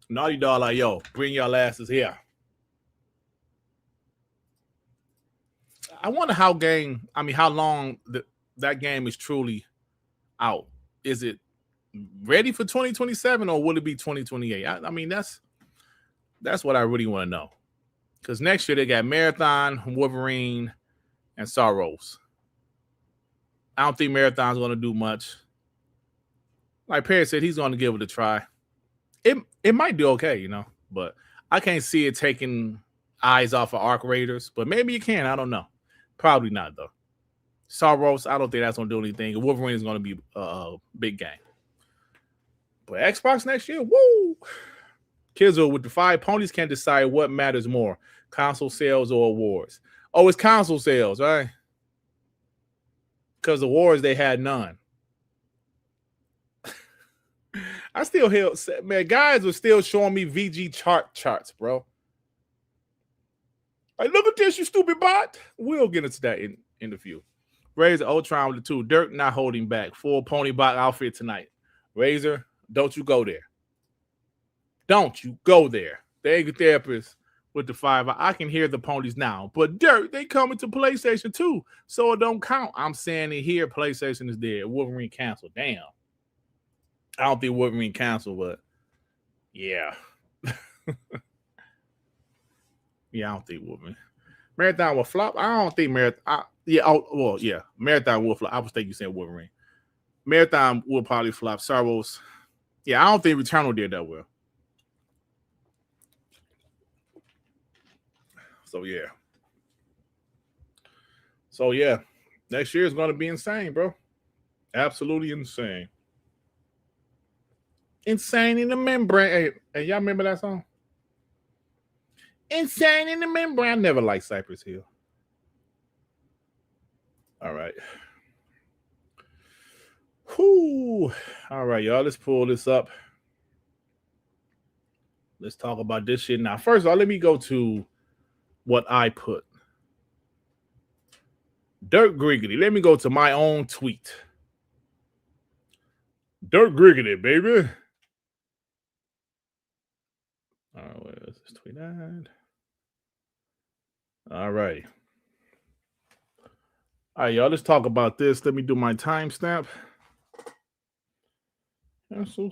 S1: Naughty Dog like, yo, bring y'all asses here. I wonder how long that game is truly out. Is it ready for 2027 or will it be 2028? I mean, that's what I really want to know. Because next year they got Marathon, Wolverine, and Sorrows. I don't think Marathon's going to do much. Like Perry said, he's going to give it a try. It might do okay, you know, but I can't see it taking eyes off of Arc Raiders. But maybe you can. I don't know. Probably not, though. Sorrows, I don't think that's going to do anything. Wolverine is going to be a big game. But Xbox next year, woo! Kizzle with the 5 ponies can't decide what matters more, console sales or awards. Oh, it's console sales, right? Because awards, they had none. I still hear, man, guys were still showing me VG charts, bro. Like, look at this, you stupid bot. We'll get into that in the few. Razor Ultron with the 2. Dirt not holding back. Full pony bot outfit tonight. Razor, don't you go there. Don't you go there. The Angry Therapist with the 5. I can hear the ponies now. But Dirt, they coming to PlayStation 2, so it don't count. I'm saying it here, PlayStation is dead. Wolverine canceled. Damn. I don't think Wolverine canceled, but yeah. Yeah, I don't think Wolverine. Marathon will flop. I don't think Marathon. Marathon will flop. I was thinking you saying Wolverine. Marathon will probably flop. Sorrows. Yeah, I don't think Returnal did that well. So yeah. Next year is going to be insane, bro. Absolutely insane. Insane in the membrane. Hey, y'all remember that song? Insane in the membrane. I never liked Cypress Hill. All right. Whew. All right, y'all. Let's pull this up. Let's talk about this shit now. First of all, let me go to what I put. Dirt Griggity. Let me go to my own tweet. Dirt Griggity, baby. Where is this tweet at? All right. All right, y'all. Let's talk about this. Let me do my timestamp. So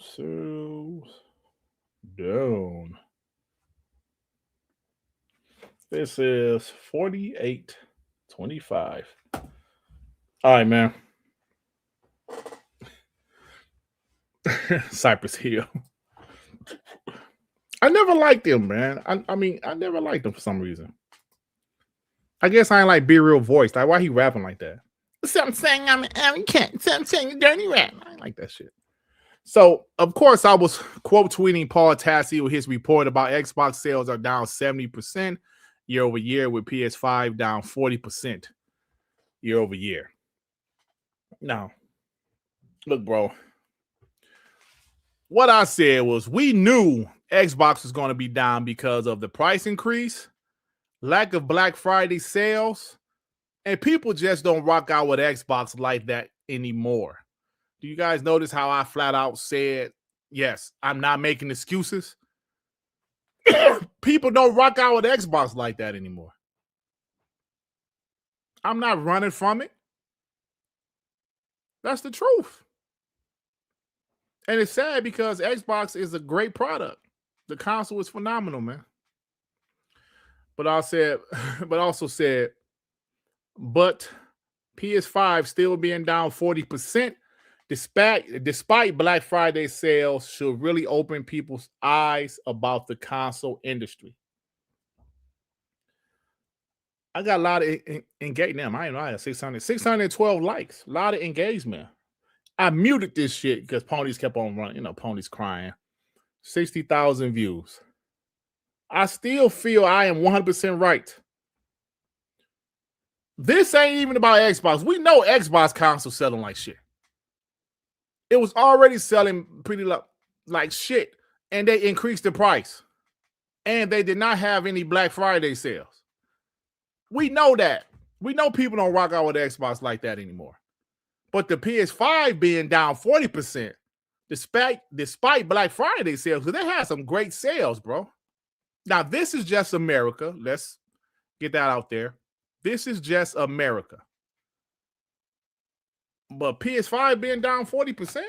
S1: down. This is 48:25. All right, man. Cypress Hill. I never liked him, man. I mean, I never liked him for some reason. I guess I ain't like Be Real voice. Like, why he rapping like that? Some saying I'm an arrogant. Some saying a dirty rap. I ain't like that shit. So, of course, I was quote tweeting Paul Tassi with his report about Xbox sales are down 70% year over year, with PS5 down 40% year over year. Now, look, bro. What I said was we knew Xbox was going to be down because of the price increase, lack of Black Friday sales, and people just don't rock out with Xbox like that anymore. Do you guys notice how I flat out said, yes, I'm not making excuses? People don't rock out with Xbox like that anymore. I'm not running from it. That's the truth. And it's sad because Xbox is a great product. The console is phenomenal, man. But also said, but PS5 still being down 40%, despite Black Friday sales, should really open people's eyes about the console industry. I got a lot of engagement. I ain't know, I had 612 likes. A lot of engagement. I muted this shit because ponies kept on running. You know, ponies crying. 60,000 views. I still feel I am 100% right. This ain't even about Xbox. We know Xbox console selling like shit. It was already selling pretty like shit, and they increased the price. And they did not have any Black Friday sales. We know that. We know people don't rock out with Xbox like that anymore. But the PS5 being down 40%, despite Black Friday sales, because they had some great sales, bro. Now, this is just America. Let's get that out there. This is just America. But PS5 being down 40%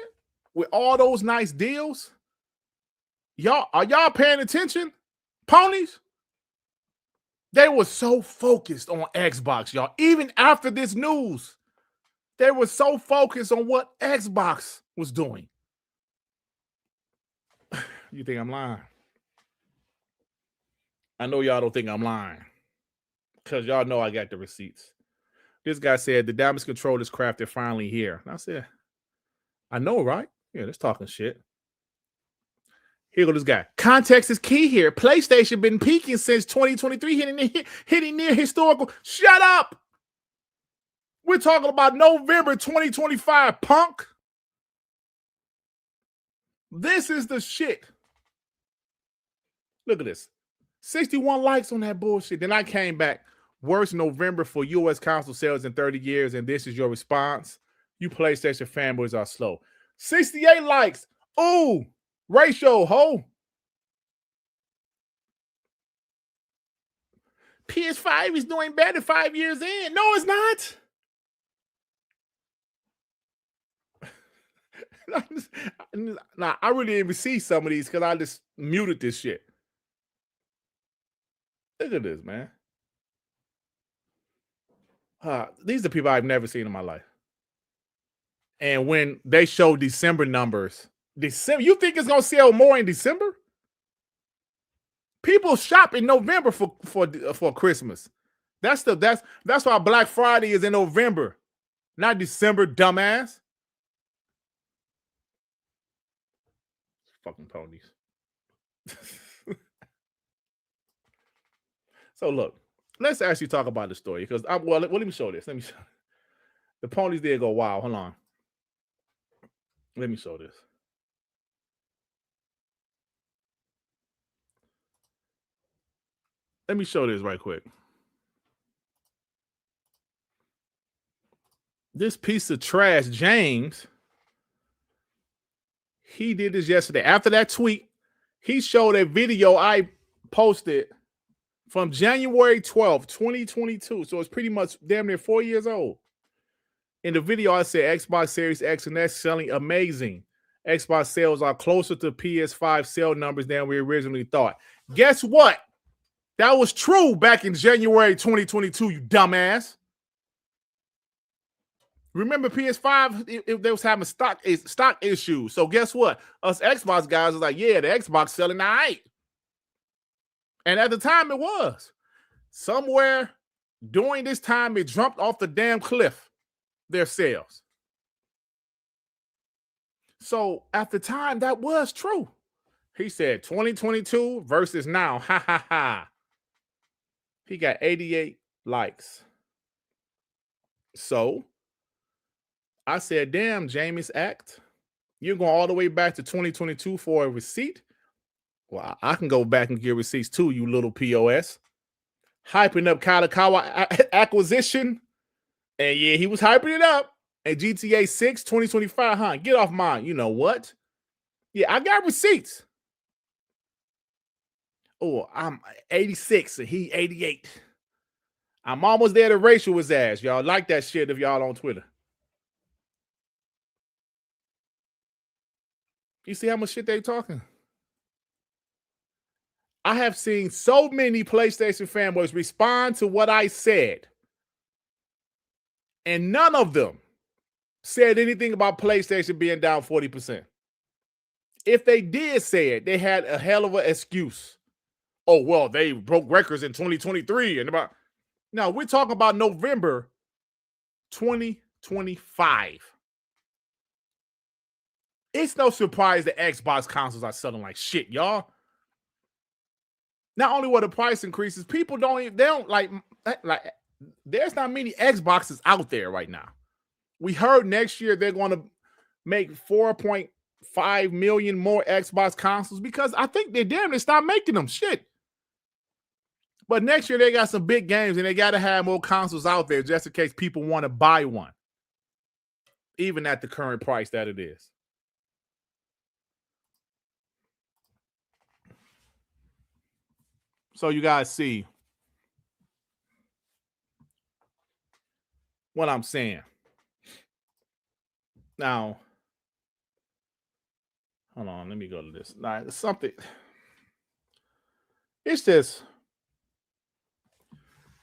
S1: with all those nice deals, are y'all paying attention? Ponies? They were so focused on Xbox, y'all. Even after this news, they were so focused on what Xbox was doing. You think I'm lying? I know y'all don't think I'm lying because y'all know I got the receipts. This guy said the damage control is crafted finally here. And I said, I know, right? Yeah, that's talking shit. Here go this guy. Context is key here. PlayStation been peaking since 2023, hitting near historical. Shut up. We're talking about November 2025, punk. This is the shit. Look at this. 61 likes on that bullshit. Then I came back. Worst November for U.S. console sales in 30 years, and this is your response. You PlayStation fanboys are slow. 68 likes. Ooh, ratio, ho. PS5 is doing better 5 years in. No, it's not. Nah, I really didn't even see some of these because I just muted this shit. Look at this, man. These are people I've never seen in my life. And when they show December numbers, you think it's gonna sell more in December? People shop in November for Christmas. That's why Black Friday is in November, not December, dumbass. Fucking ponies. So look. Let's actually talk about the story because let me show this. The ponies did go wild. Hold on. Let me show this. Let me show this right quick. This piece of trash, James, he did this yesterday. After that tweet, he showed a video I posted from January 12th, 2022. So it's pretty much damn near 4 years old. In the video, I said Xbox Series X and S selling amazing. Xbox sales are closer to PS5 sale numbers than we originally thought. Guess what? That was true back in January 2022, you dumbass. Remember PS5, they was having stock issues. So guess what? Us Xbox guys was like, yeah, the Xbox selling all right. And at the time it was. Somewhere during this time, it jumped off the damn cliff, their sales. So at the time, that was true. He said 2022 versus now. Ha, ha, ha. He got 88 likes. So I said, damn, James Act. You're going all the way back to 2022 for a receipt? Well, I can go back and get receipts too, you little POS. Hyping up Kalakawa acquisition. And yeah, he was hyping it up. And GTA 6, 2025, huh? Get off mine. You know what? Yeah, I got receipts. Oh, I'm 86 and he 88. I'm almost there to racial his ass. Y'all like that shit if y'all on Twitter. You see how much shit they talking? I have seen so many PlayStation fanboys respond to what I said. And none of them said anything about PlayStation being down 40%. If they did say it, they had a hell of an excuse. Oh, well, they broke records in 2023. No, we're talking about November 2025. It's no surprise that Xbox consoles are selling like shit, y'all. Not only were the price increases, people don't like there's not many Xboxes out there right now. We heard next year they're going to make 4.5 million more Xbox consoles because I think they damn near stopped making them. Shit. But next year they got some big games and they got to have more consoles out there just in case people want to buy one, even at the current price that it is. So you guys see what I'm saying. Now, hold on, let me go to this. Now, it's something. It's just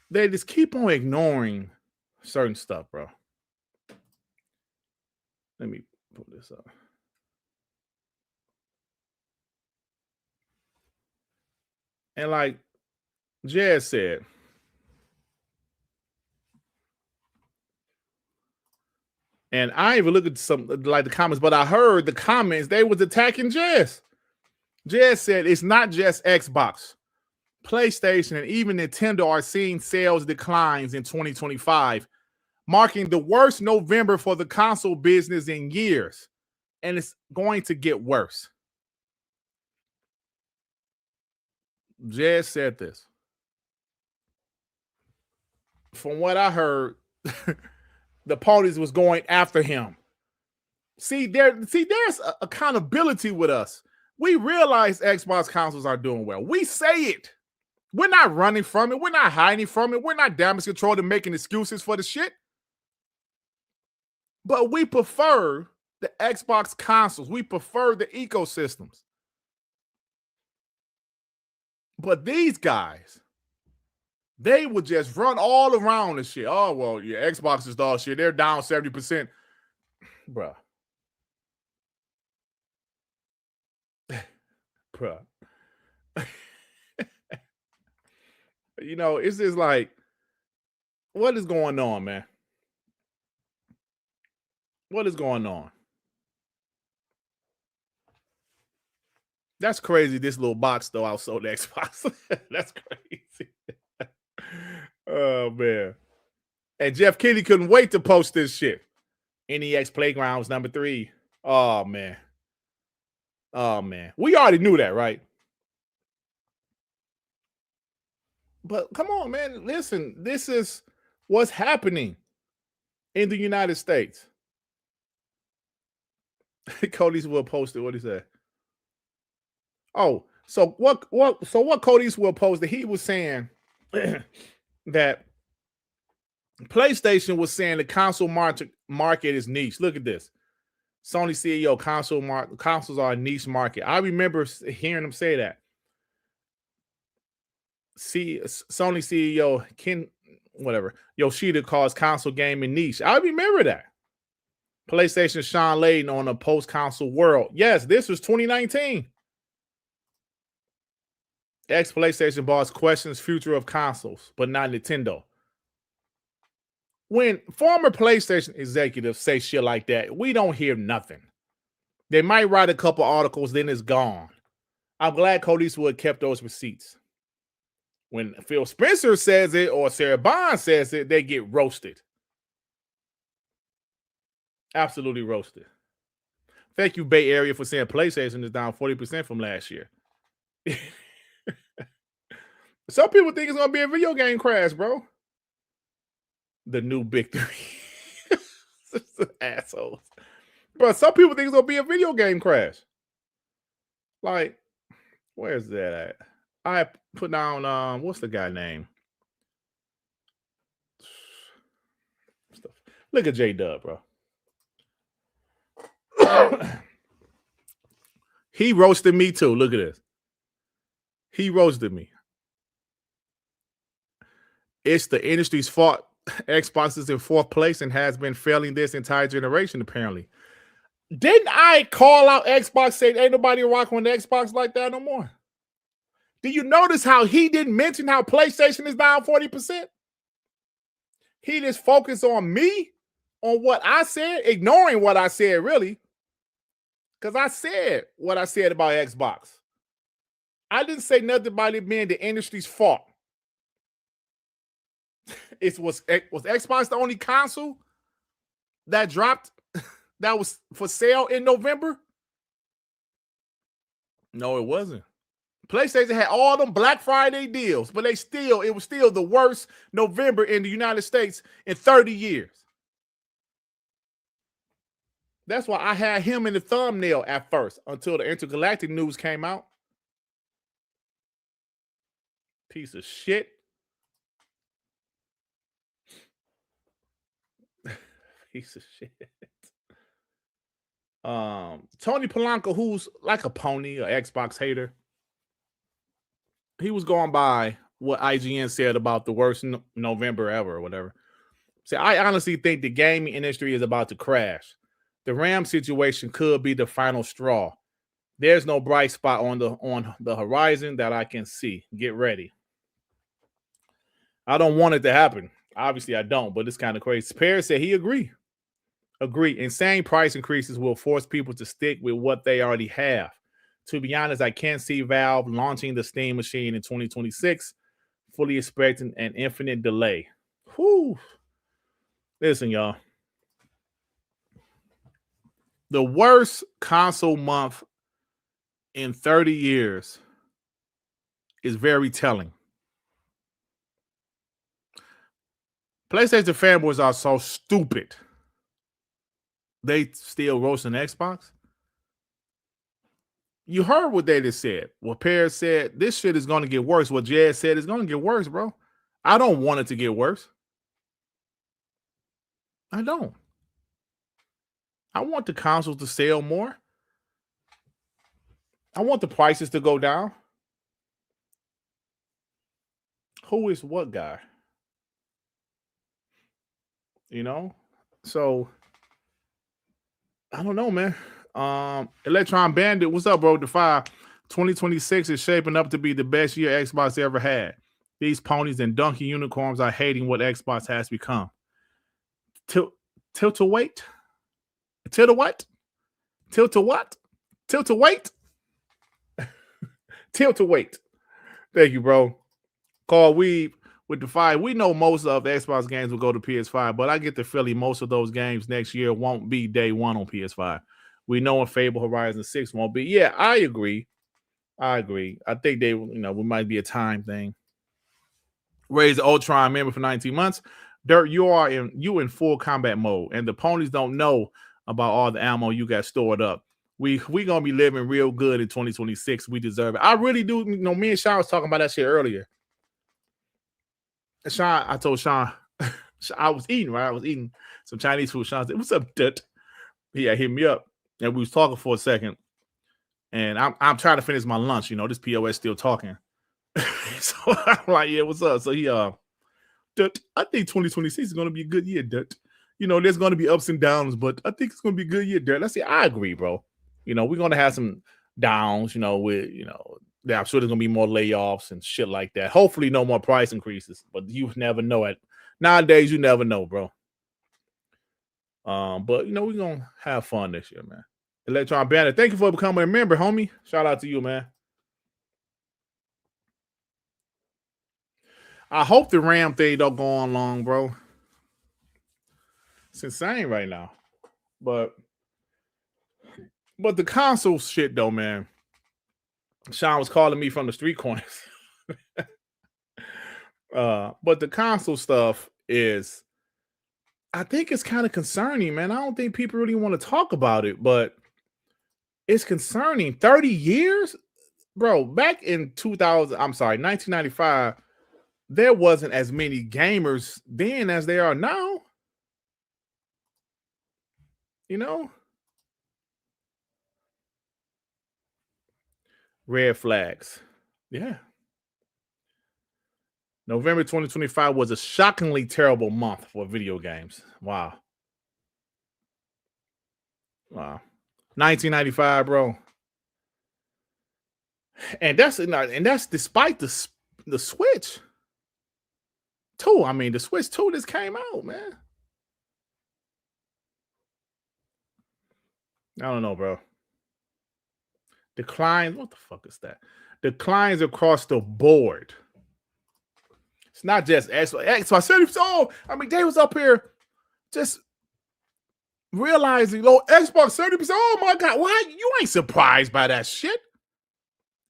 S1: they just keep on ignoring certain stuff, bro. Let me pull this up. And like Jazz said, and I even look at some like the comments, but I heard the comments, they was attacking Jazz. Jazz said it's not just Xbox. PlayStation and even Nintendo are seeing sales declines in 2025, marking the worst November for the console business in years. And it's going to get worse. Jazz said this. From what I heard, the parties was going after him. There's accountability with us. We realize Xbox consoles are doing well. We say it. We're not running from it. We're not hiding from it. We're not damage control and making excuses for the shit. But we prefer the Xbox consoles. We prefer the ecosystems. But these guys, they would just run all around the shit. Oh, well, yeah, Xbox is dog shit. They're down 70%. Bruh. Bruh. You know, it's just like, what is going on, man? What is going on? That's crazy. This little box though outsold Xbox. That's crazy. Oh man. And Jeff Keighley couldn't wait to post this shit. NEX Playgrounds number 3. Oh man. Oh man. We already knew that, right? But come on, man. Listen, this is what's happening in the United States. Cody's will posted. What he said? Oh, so what Cody's will posted, he was saying that PlayStation was saying the console market is niche. Look at this. Sony CEO, consoles are a niche market. I remember hearing him say that. Sony CEO Yoshida calls console gaming niche. I remember that. PlayStation Sean Layden on a post-console world. Yes, this was 2019. Ex-PlayStation boss questions future of consoles, but not Nintendo. When former PlayStation executives say shit like that, we don't hear nothing. They might write a couple articles, then it's gone. I'm glad Cody Eastwood kept those receipts. When Phil Spencer says it or Sarah Bond says it, they get roasted. Absolutely roasted. Thank you, Bay Area, for saying PlayStation is down 40% from last year. Some people think it's going to be a video game crash, bro. The new big 3. Assholes. But some people think it's going to be a video game crash. Like, where's that at? I put down, what's the guy name? Look at J-Dub, bro. He roasted me too. Look at this. He roasted me. It's the industry's fault. Xbox is in 4th place and has been failing this entire generation, apparently. Didn't I call out Xbox, say ain't nobody rocking with the Xbox like that no more? Do you notice how he didn't mention how PlayStation is down 40%? He just focused on me, on what I said, ignoring what I said, really. Because I said what I said about Xbox. I didn't say nothing about it being the industry's fault. Was Xbox the only console that dropped, that was for sale in November? No, it wasn't. PlayStation had all them Black Friday deals, but it was still the worst November in the United States in 30 years. That's why I had him in the thumbnail at first until the intergalactic news came out. Piece of shit. Piece of shit. Tony Polanco, who's like a pony, or Xbox hater, he was going by what IGN said about the worst November ever or whatever. See, I honestly think the gaming industry is about to crash. The RAM situation could be the final straw. There's no bright spot on the horizon that I can see. Get ready. I don't want it to happen. Obviously, I don't, but it's kind of crazy. Paris said he agree. Insane price increases will force people to stick with what they already have. To be honest, I can't see Valve launching the Steam machine in 2026, fully expecting an infinite delay. Whew. Listen, y'all. The worst console month in 30 years is very telling. PlayStation fanboys are so stupid. They still roasting Xbox. You heard what they just said. What Paris said, this shit is going to get worse. What Jed said is going to get worse, bro. I don't want it to get worse. I don't. I want the consoles to sell more. I want the prices to go down. Who is what guy? You know? So, I don't know, man. Electron Bandit, what's up, bro? Defy 2026 is shaping up to be the best year Xbox ever had. These ponies and donkey unicorns are hating what Xbox has become. Till to wait? Till to what? Till to what? Till to wait? Till to wait. Thank you, bro. Carl Weeb with Defy. We know most of the Xbox games will go to PS5, but I get the feeling most of those games next year won't be day one on PS5. We know in Fable Horizon 6 won't be. Yeah, I agree. I think they, we might be a time thing. Raise Ultron member for 19 months. Dirt, you in full combat mode, and the ponies don't know about all the ammo you got stored up. We gonna be living real good in 2026. We deserve it. I really do. Me and Sean was talking about that shit earlier. Sean, I told Sean, I was eating, right? I was eating some Chinese food. Sean said, "What's up, Dirt?" Yeah, hit me up, and we was talking for a second. And I'm trying to finish my lunch. This POS still talking. So I'm like, yeah, what's up? So he Dirt, I think 2026 is gonna be a good year, Dirt. There's gonna be ups and downs, but I think it's gonna be a good year, Dirt. Let's see, I agree, bro. We're gonna have some downs, I'm sure there's gonna be more layoffs and shit like that. Hopefully, no more price increases, but you never know it. Nowadays, you never know, bro. But we're gonna have fun this year, man. Electron Bandit, thank you for becoming a member, homie. Shout out to you, man. I hope the RAM thing don't go on long, bro. It's insane right now. But the console shit, though, man. Sean was calling me from the street corners. But the console stuff is, I think it's kind of concerning, man. I don't think people really want to talk about it, but it's concerning. 30 years? Bro, back in 1995, there wasn't as many gamers then as there are now. Red flags. Yeah. November 2025 was a shockingly terrible month for video games. Wow. 1995, bro. And that's despite the Switch 2. I mean, the Switch 2 just came out, man. I don't know, bro. Declines. What the fuck is that? Declines across the board. It's not just Xbox. So I said, they was up here just realizing, Xbox 30%. Oh my God, why you ain't surprised by that shit?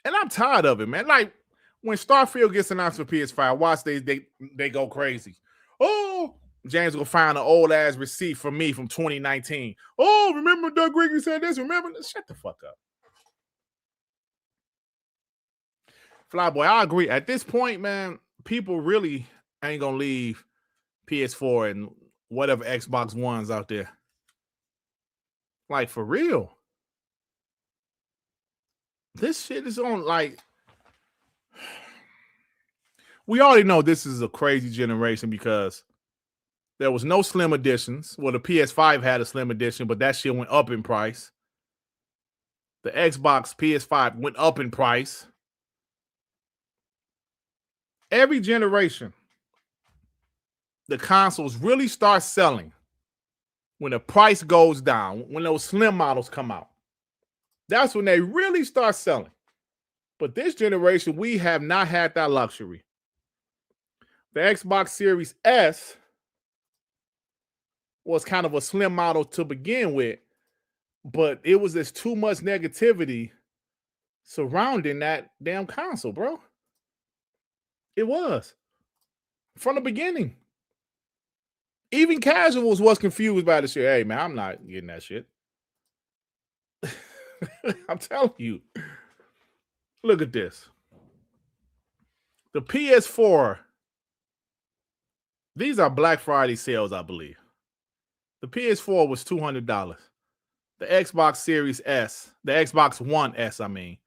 S1: And I'm tired of it, man. Like when Starfield gets announced for PS5, watch they go crazy. Oh, James will find an old ass receipt from me from 2019. Oh, remember Dirt Griggity said this? Remember? Shut the fuck up. Flyboy, I agree. At this point, man, people really ain't gonna leave PS4 and whatever Xbox Ones out there. Like for real. This shit is on like we already know this is a crazy generation because there was no slim editions. Well, the PS5 had a slim edition, but that shit went up in price. The Xbox PS5 went up in price. Every generation, the consoles really start selling when the price goes down, when those slim models come out. That's when they really start selling. But this generation, we have not had that luxury. The Xbox Series S was kind of a slim model to begin with, but it was just too much negativity surrounding that damn console, bro. It was. From the beginning. Even casuals was confused by the shit. Hey, man, I'm not getting that shit. I'm telling you. Look at this. The PS4. These are Black Friday sales, I believe. The PS4 was $200. The Xbox Series S, the Xbox One S, I mean,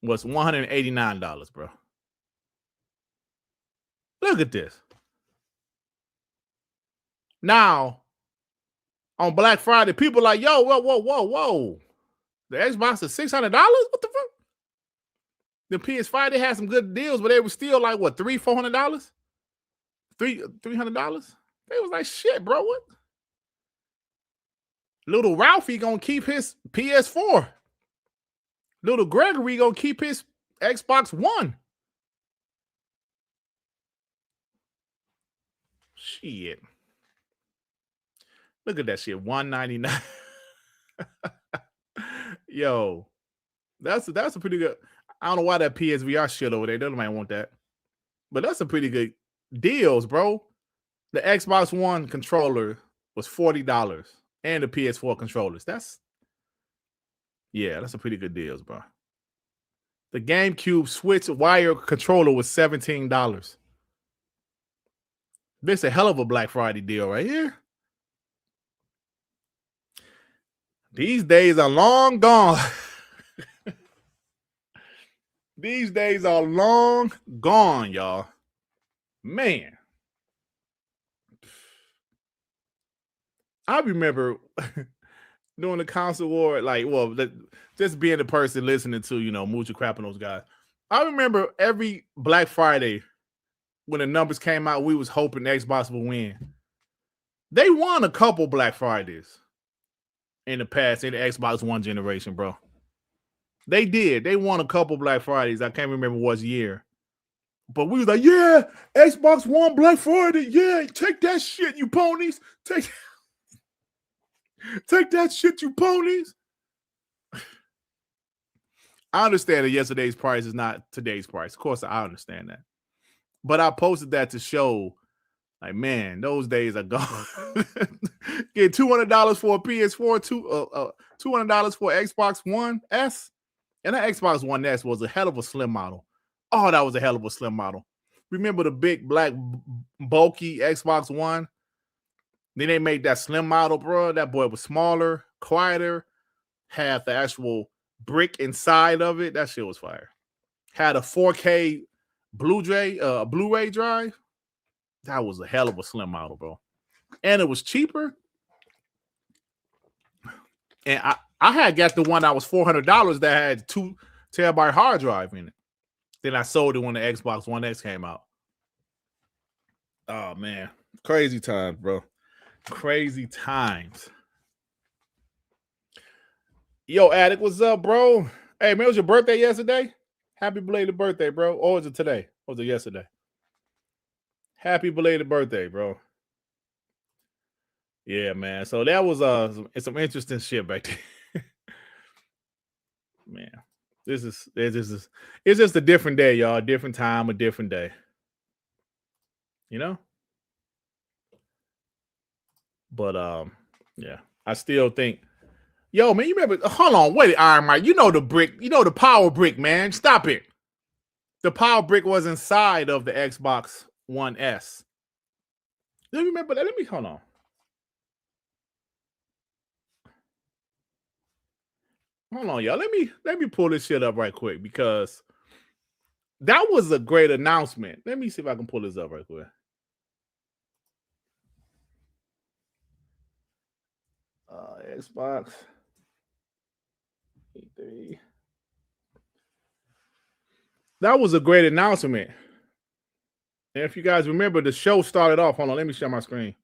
S1: was $189, bro. Look at this. Now, on Black Friday, people are like, yo, whoa. The Xbox is $600? What the fuck? The PS5, they had some good deals, but they were still like, what, $400? $300? They was like, shit, bro, what? Little Ralphie gonna keep his PS4. Little Gregory gonna keep his Xbox One. Shit. Look at that shit, $199. Yo, that's a pretty good. I don't know why that PSVR shit over there. They might want that, but that's a pretty good deals, bro. The Xbox One controller was $40, and the PS4 controllers. That's a pretty good deals, bro. The GameCube Switch wire controller was $17. This is a hell of a Black Friday deal right here. These days are long gone. These days are long gone, y'all. Man. I remember during the console war, just being the person listening to, Moochie Crap and those guys. I remember every Black Friday when the numbers came out, we was hoping Xbox would win. They won a couple Black Fridays in the past, in the Xbox One generation, bro. They did. They won a couple Black Fridays. I can't remember what year. But we was like, yeah, Xbox One Black Friday. Yeah, take that shit, you ponies. Take that shit, you ponies. I understand that yesterday's price is not today's price. Of course, I understand that. But I posted that to show, like, man, those days are gone. Get $200 for a PS4, $200 for Xbox One S. And that Xbox One S was a hell of a slim model. Oh, that was a hell of a slim model. Remember the big, black, bulky Xbox One? Then they made that slim model, bro. That boy was smaller, quieter, had the actual brick inside of it. That shit was fire. Had a 4K Blu-ray drive. That was a hell of a slim model, bro. And it was cheaper. And I had got the one that was $400 that had 2 terabyte hard drive in it. Then I sold it when the Xbox One X came out. Oh, man. Crazy times, bro. Crazy times. Yo, Addict, what's up, bro? Hey, man, it was your birthday yesterday? Happy belated birthday, bro. Or was it today? Or was it yesterday? Happy belated birthday, bro. Yeah, man. So that was some interesting shit back there. Man. It's just a different day, y'all. Different time, a different day. You know? But yeah, I still think, yo, man, you remember? Hold on, wait, Iron Mike. You know the brick, you know the power brick, man. Stop it. The power brick was inside of the Xbox One S. Do you remember that? Let me hold on. Hold on, y'all. Let me pull this shit up right quick because that was a great announcement. Let me see if I can pull this up right quick. Xbox 3. That was a great announcement. And if you guys remember, the show started off. Hold on, let me share my screen.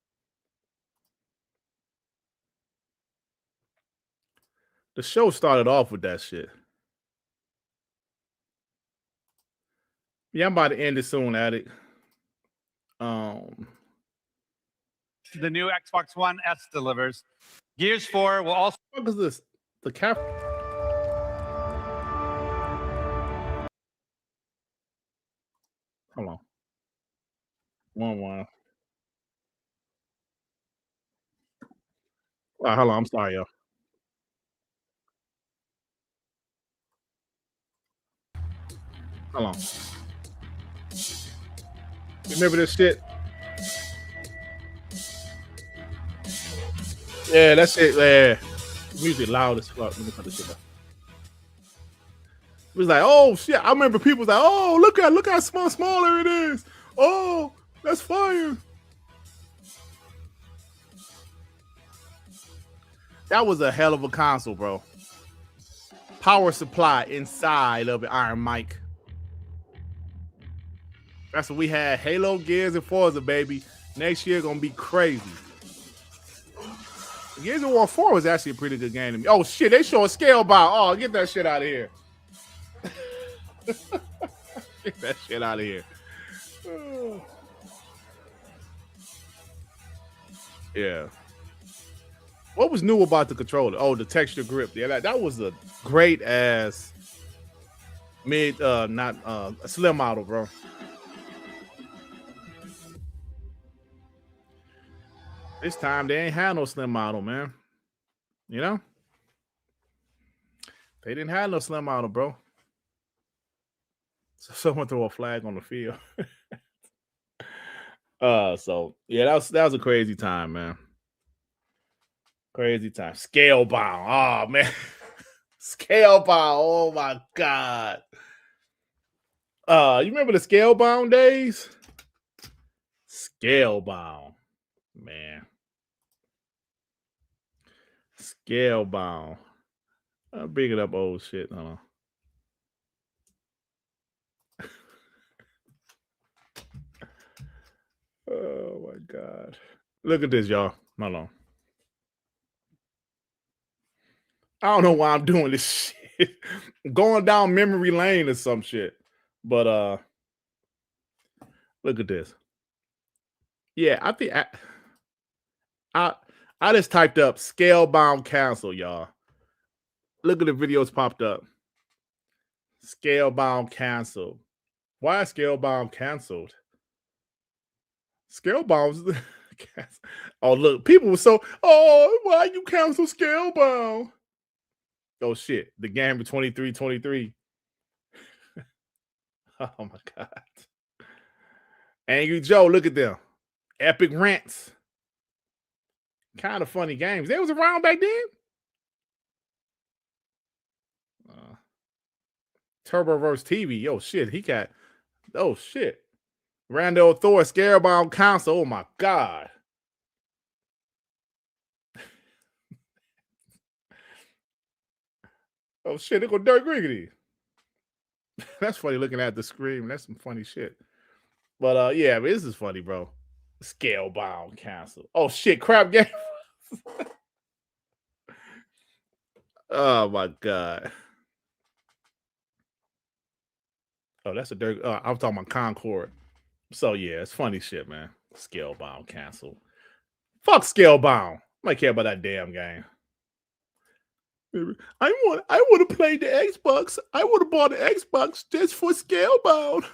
S1: The show started off with that shit. Yeah, I'm about to end it soon, Addict.
S3: The new Xbox One S delivers. Gears 4 will also.
S1: What is this? The cap. Hold on. 1-1. All right, hold on. I'm sorry, y'all. Hold on. Remember this shit? Yeah, that's it. Yeah. Music loud as fuck. Let me cut this shit up. It was like, oh shit. I remember people was like, oh, look how smaller it is. Oh, that's fire. That was a hell of a console, bro. Power supply inside of it, Iron Mike. That's what we had. Halo, Gears, and Forza, baby. Next year gonna be crazy. Gears of War 4 was actually a pretty good game to me. Oh shit, they show a Scalebound. Oh, get that shit out of here. Get that shit out of here. Yeah. What was new about the controller? Oh, the texture grip. Yeah, that was a great ass a slim model, bro. This time they ain't had no slim model, man. You know? They didn't have no slim model, bro. So someone throw a flag on the field. So yeah, that was a crazy time, man. Crazy time. Scalebound. Oh man. Scalebound. Oh my god. You remember the Scalebound days? Scalebound. Man. Scalebound. I'm bringing up old shit. Hold on. Oh my god. Look at this, y'all. Hold on. I don't know why I'm doing this shit. Going down memory lane or some shit. But look at this. Yeah, I think I just typed up Scalebound cancel, y'all. Look at the videos popped up. Scalebound canceled. Why is Scalebound canceled? Scalebound's oh look, people were so why you cancel Scalebound? Oh shit, the game for 23. Oh my god. Angry Joe, look at them. Epic rants. Kind of funny games. They was around back then. Turboverse TV. Yo, shit. He got. Oh, shit. Randall Thor, Scalebound console. Oh, my God. Oh, shit. They go Dirt Griggity. That's funny looking at the screen. That's some funny shit. But, yeah, this is funny, bro. Scalebound console. Oh, shit. Crap game. Oh, my God. Oh, that's a dirt. I'm talking about Concord. So yeah, it's funny shit, man. Scalebound cancel. Fuck Scalebound. I might care about that damn game. I want to play the Xbox. I would have bought the Xbox just for Scalebound.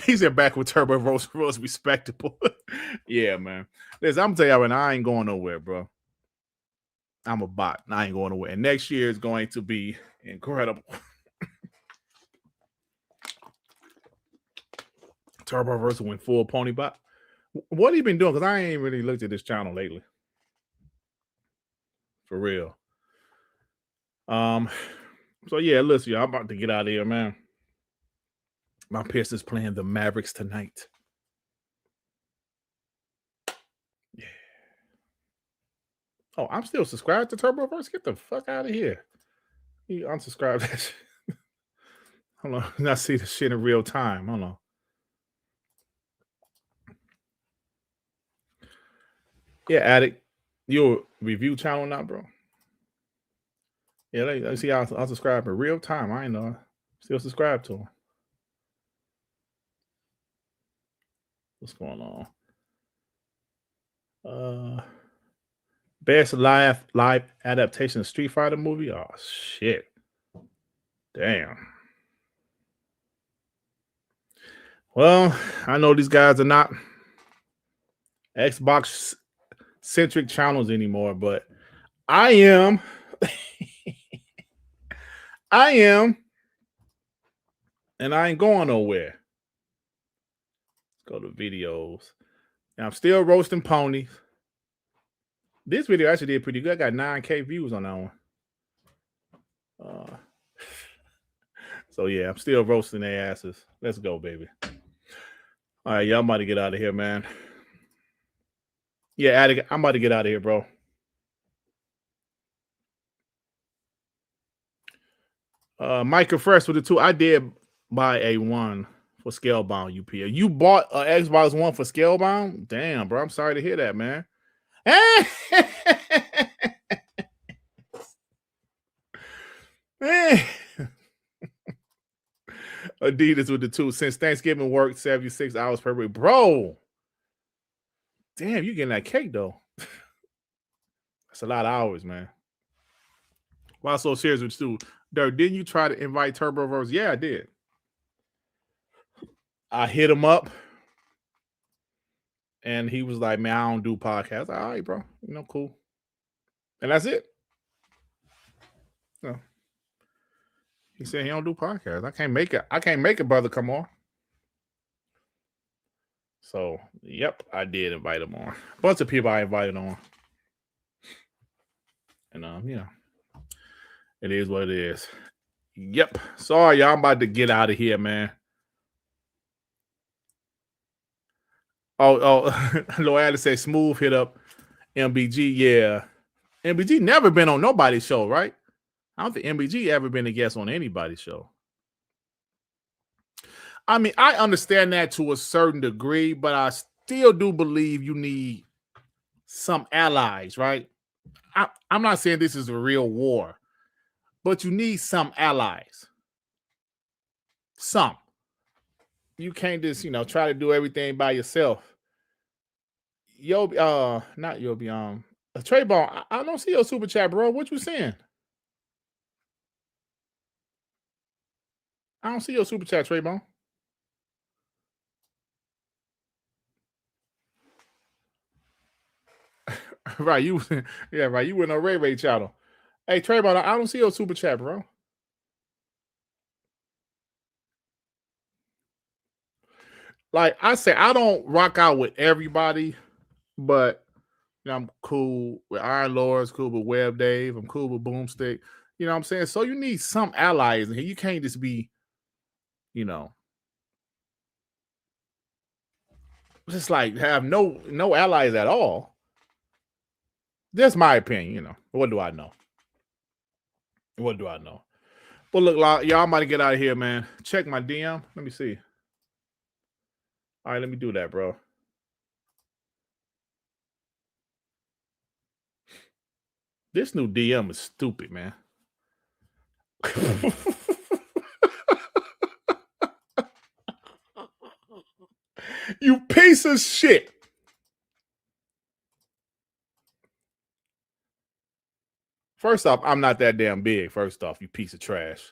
S1: He said back with Turbo Rose respectable. Yeah, man. Listen, I'm telling y'all right now, I ain't going nowhere, bro. I'm a bot. I ain't going nowhere. And next year is going to be incredible. Turbo Verse went full pony bot. What have you been doing? Because I ain't really looked at this channel lately. For real. So yeah, listen, y'all, I'm about to get out of here, man. My Pistons playing the Mavericks tonight. Yeah. Oh, I'm still subscribed to Turboverse. Get the fuck out of here. You unsubscribe that shit. Hold on. I see the shit in real time. Hold on. Yeah, Addict. Your review channel now, bro. Yeah, let's see. I'll subscribe in real time. I ain't know. Still subscribe to him. What's going on? Best live adaptation of Street Fighter movie. Oh shit! Damn. Well, I know these guys are not Xbox centric channels anymore, but I am. I am, and I ain't going nowhere. Let's go to videos. And I'm still roasting ponies. This video actually did pretty good. I got 9K views on that one. So yeah, I'm still roasting their asses. Let's go, baby. All right, y'all, I'm about to get out of here, man. Yeah, I'm about to get out of here, bro. Micah Fresh with the 2. I did buy a 1 for Scalebound UPA. You bought an Xbox One for Scalebound? Damn, bro. I'm sorry to hear that, man. Adidas with the 2. Since Thanksgiving worked 76 hours per week. Bro. Damn, you getting that cake, though. That's a lot of hours, man. Why so serious with you? Dirt, didn't you try to invite Turboverse? Yeah, I did. I hit him up. And he was like, man, I don't do podcasts. All right, bro. You know, cool. And that's it. So, he said he don't do podcasts. I can't make it, brother. Come on. So, yep, I did invite him on. A bunch of people I invited on. And you know, it is what it is. Yep. Sorry, y'all. I'm about to get out of here, man. Oh, Loyalty said Smooth hit up MBG. Yeah. MBG never been on nobody's show, right? I don't think MBG ever been a guest on anybody's show. I mean, I understand that to a certain degree, but I still do believe you need some allies, right? I'm not saying this is a real war, but you need some allies. Some. You can't just, try to do everything by yourself. Not Yobi, Trayvon, I don't see your super chat, bro. What you saying? I don't see your super chat, Trayvon. Right, you right. You went on Ray channel. Hey, Trayvon, I don't see your super chat, bro. Like I say, I don't rock out with everybody, but I'm cool with Iron Lords, cool with Web Dave, I'm cool with Boomstick. You know what I'm saying? So you need some allies in here. You can't just be, just like have no allies at all. That's my opinion, What do I know? What do I know? Well, look, y'all might get out of here, man. Check my DM. Let me see. All right, let me do that, bro. This new DM is stupid, man. You piece of shit. First off, I'm not that damn big. First off, you piece of trash.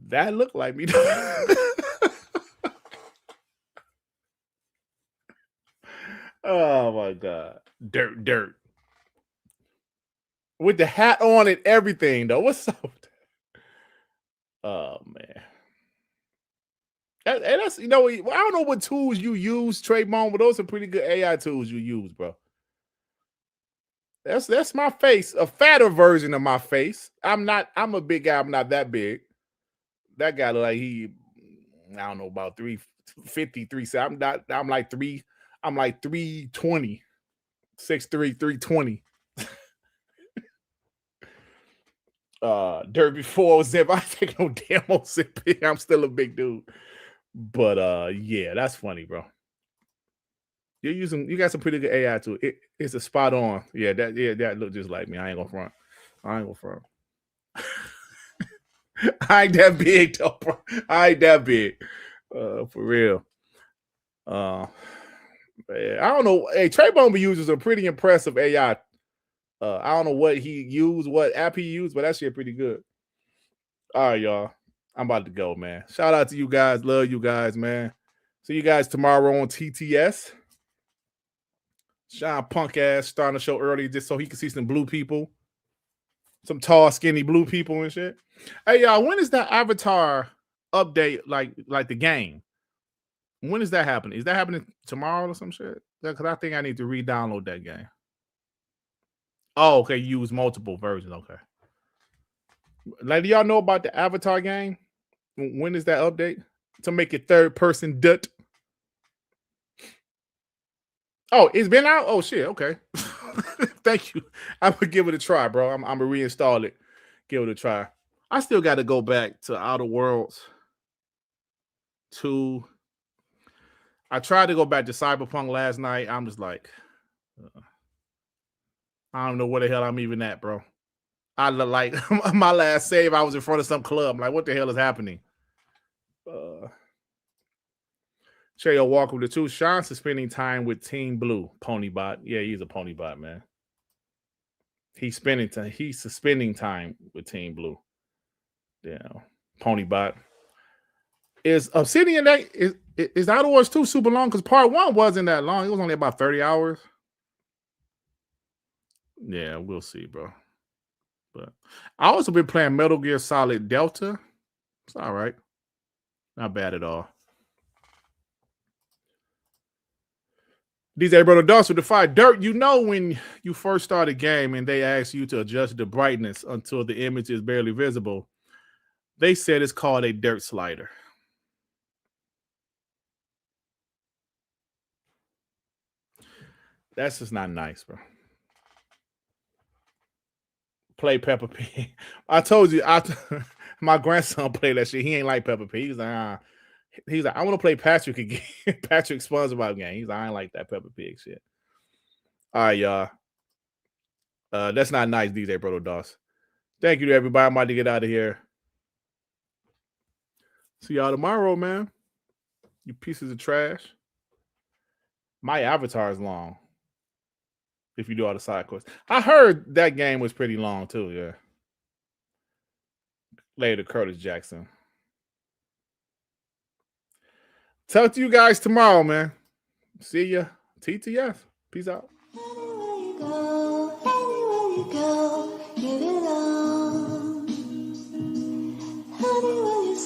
S1: That looked like me. Oh my god. Dirt. With the hat on and everything, though. What's up? Oh man. And that's, you know, I don't know what tools you use, Trayvon, but those are pretty good AI tools you use, bro. That's my face, a fatter version of my face. I'm a big guy, I'm not that big. That guy look like I don't know, about 350, 370. I'm like 320, 6'3", 320. Dirt before I was zip. I take no damn old zip. I'm still a big dude. But yeah, that's funny, bro. You got some pretty good AI too. It's a spot on. Yeah, that look just like me. I ain't gonna front. I ain't that big though, bro. I ain't that big. For real. Man, I don't know. Hey, Trayvon uses a pretty impressive AI. I don't know what he used, what app he used, but that shit pretty good. All right, y'all. I'm about to go, man. Shout out to you guys. Love you guys, man. See you guys tomorrow on TTS. Sean punk ass starting the show early just so he can see some blue people. Some tall, skinny blue people and shit. Hey, y'all, when is that Avatar update like the game? When is that happening? Is that happening tomorrow or some shit? Because I think I need to re-download that game. Oh, okay. Use multiple versions. Okay. Like, do y'all know about the Avatar game? When is that update? To make it third person dut. Oh, it's been out? Oh, shit. Okay. Thank you. I'm going to give it a try, bro. I'm going to reinstall it. Give it a try. I still got to go back to Outer Worlds 2. I tried to go back to Cyberpunk last night. I'm just like, I don't know where the hell I'm even at, bro. I look like my last save, I was in front of some club. I'm like, what the hell is happening? Chayo Walker with the 2. Sean spending time with Team Blue. Ponybot. Yeah, he's a Ponybot, man. He's spending time with Team Blue. Yeah. Ponybot. Is Obsidian that is Outer Worlds 2 super long? Because part 1 wasn't that long. It was only about 30 hours. Yeah, we'll see, bro. But I also been playing Metal Gear Solid Delta. It's all right. Not bad at all. DJ Brother Dawson with the fire. Dirt, you know when you first start a game and they ask you to adjust the brightness until the image is barely visible, they said it's called a dirt slider. That's just not nice, bro. Play Peppa Pig. I told you, my grandson played that shit. He ain't like Peppa Pig. He's like, I want to play Patrick again. Patrick SpongeBob game. He's like, I ain't like that Peppa Pig shit. All right, y'all. That's not nice, DJ Brother Doss. Thank you to everybody. I'm about to get out of here. See y'all tomorrow, man. You pieces of trash. My avatar is long. If you do all the side quests. I heard that game was pretty long too, yeah. Later, Curtis Jackson. Talk to you guys tomorrow, man. See ya. TTF. Peace out.
S4: Anywhere you go, you belong. Anywhere you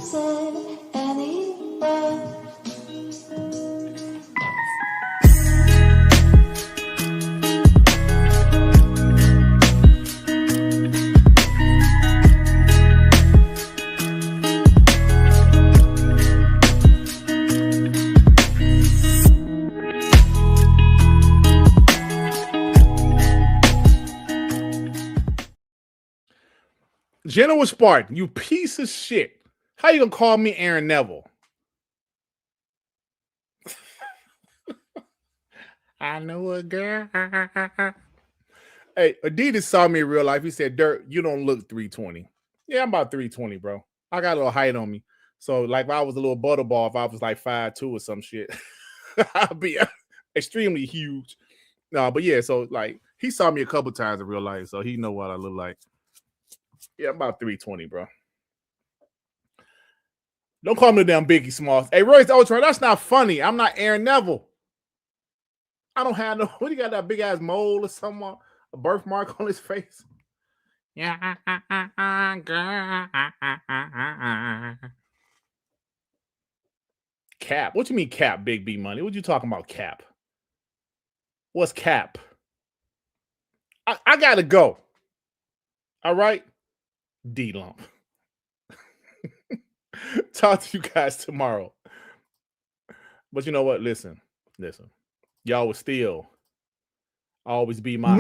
S4: say, anywhere.
S1: General Spartan, you piece of shit. How you gonna call me Aaron Neville? I know a girl. Hey, Adidas saw me in real life. He said, Dirt, you don't look 320. Yeah, I'm about 320, bro. I got a little height on me. So, like, if I was a little butterball, if I was like 5'2" or some shit, I'd be extremely huge. No, but yeah, so like he saw me a couple times in real life, so he know what I look like. Yeah, about 320, bro. Don't call me the damn Biggie Smalls. Hey, Royce Ultra, that's not funny. I'm not Aaron Neville. I don't have no. What do you got, that big ass mole or something? A birthmark on his face? Yeah, girl. Cap. What you mean cap, Big B Money? What you talking about, cap? What's cap? I gotta go. All right? D-Lump. Talk to you guys tomorrow. But you know what? Listen. Y'all will still always be my...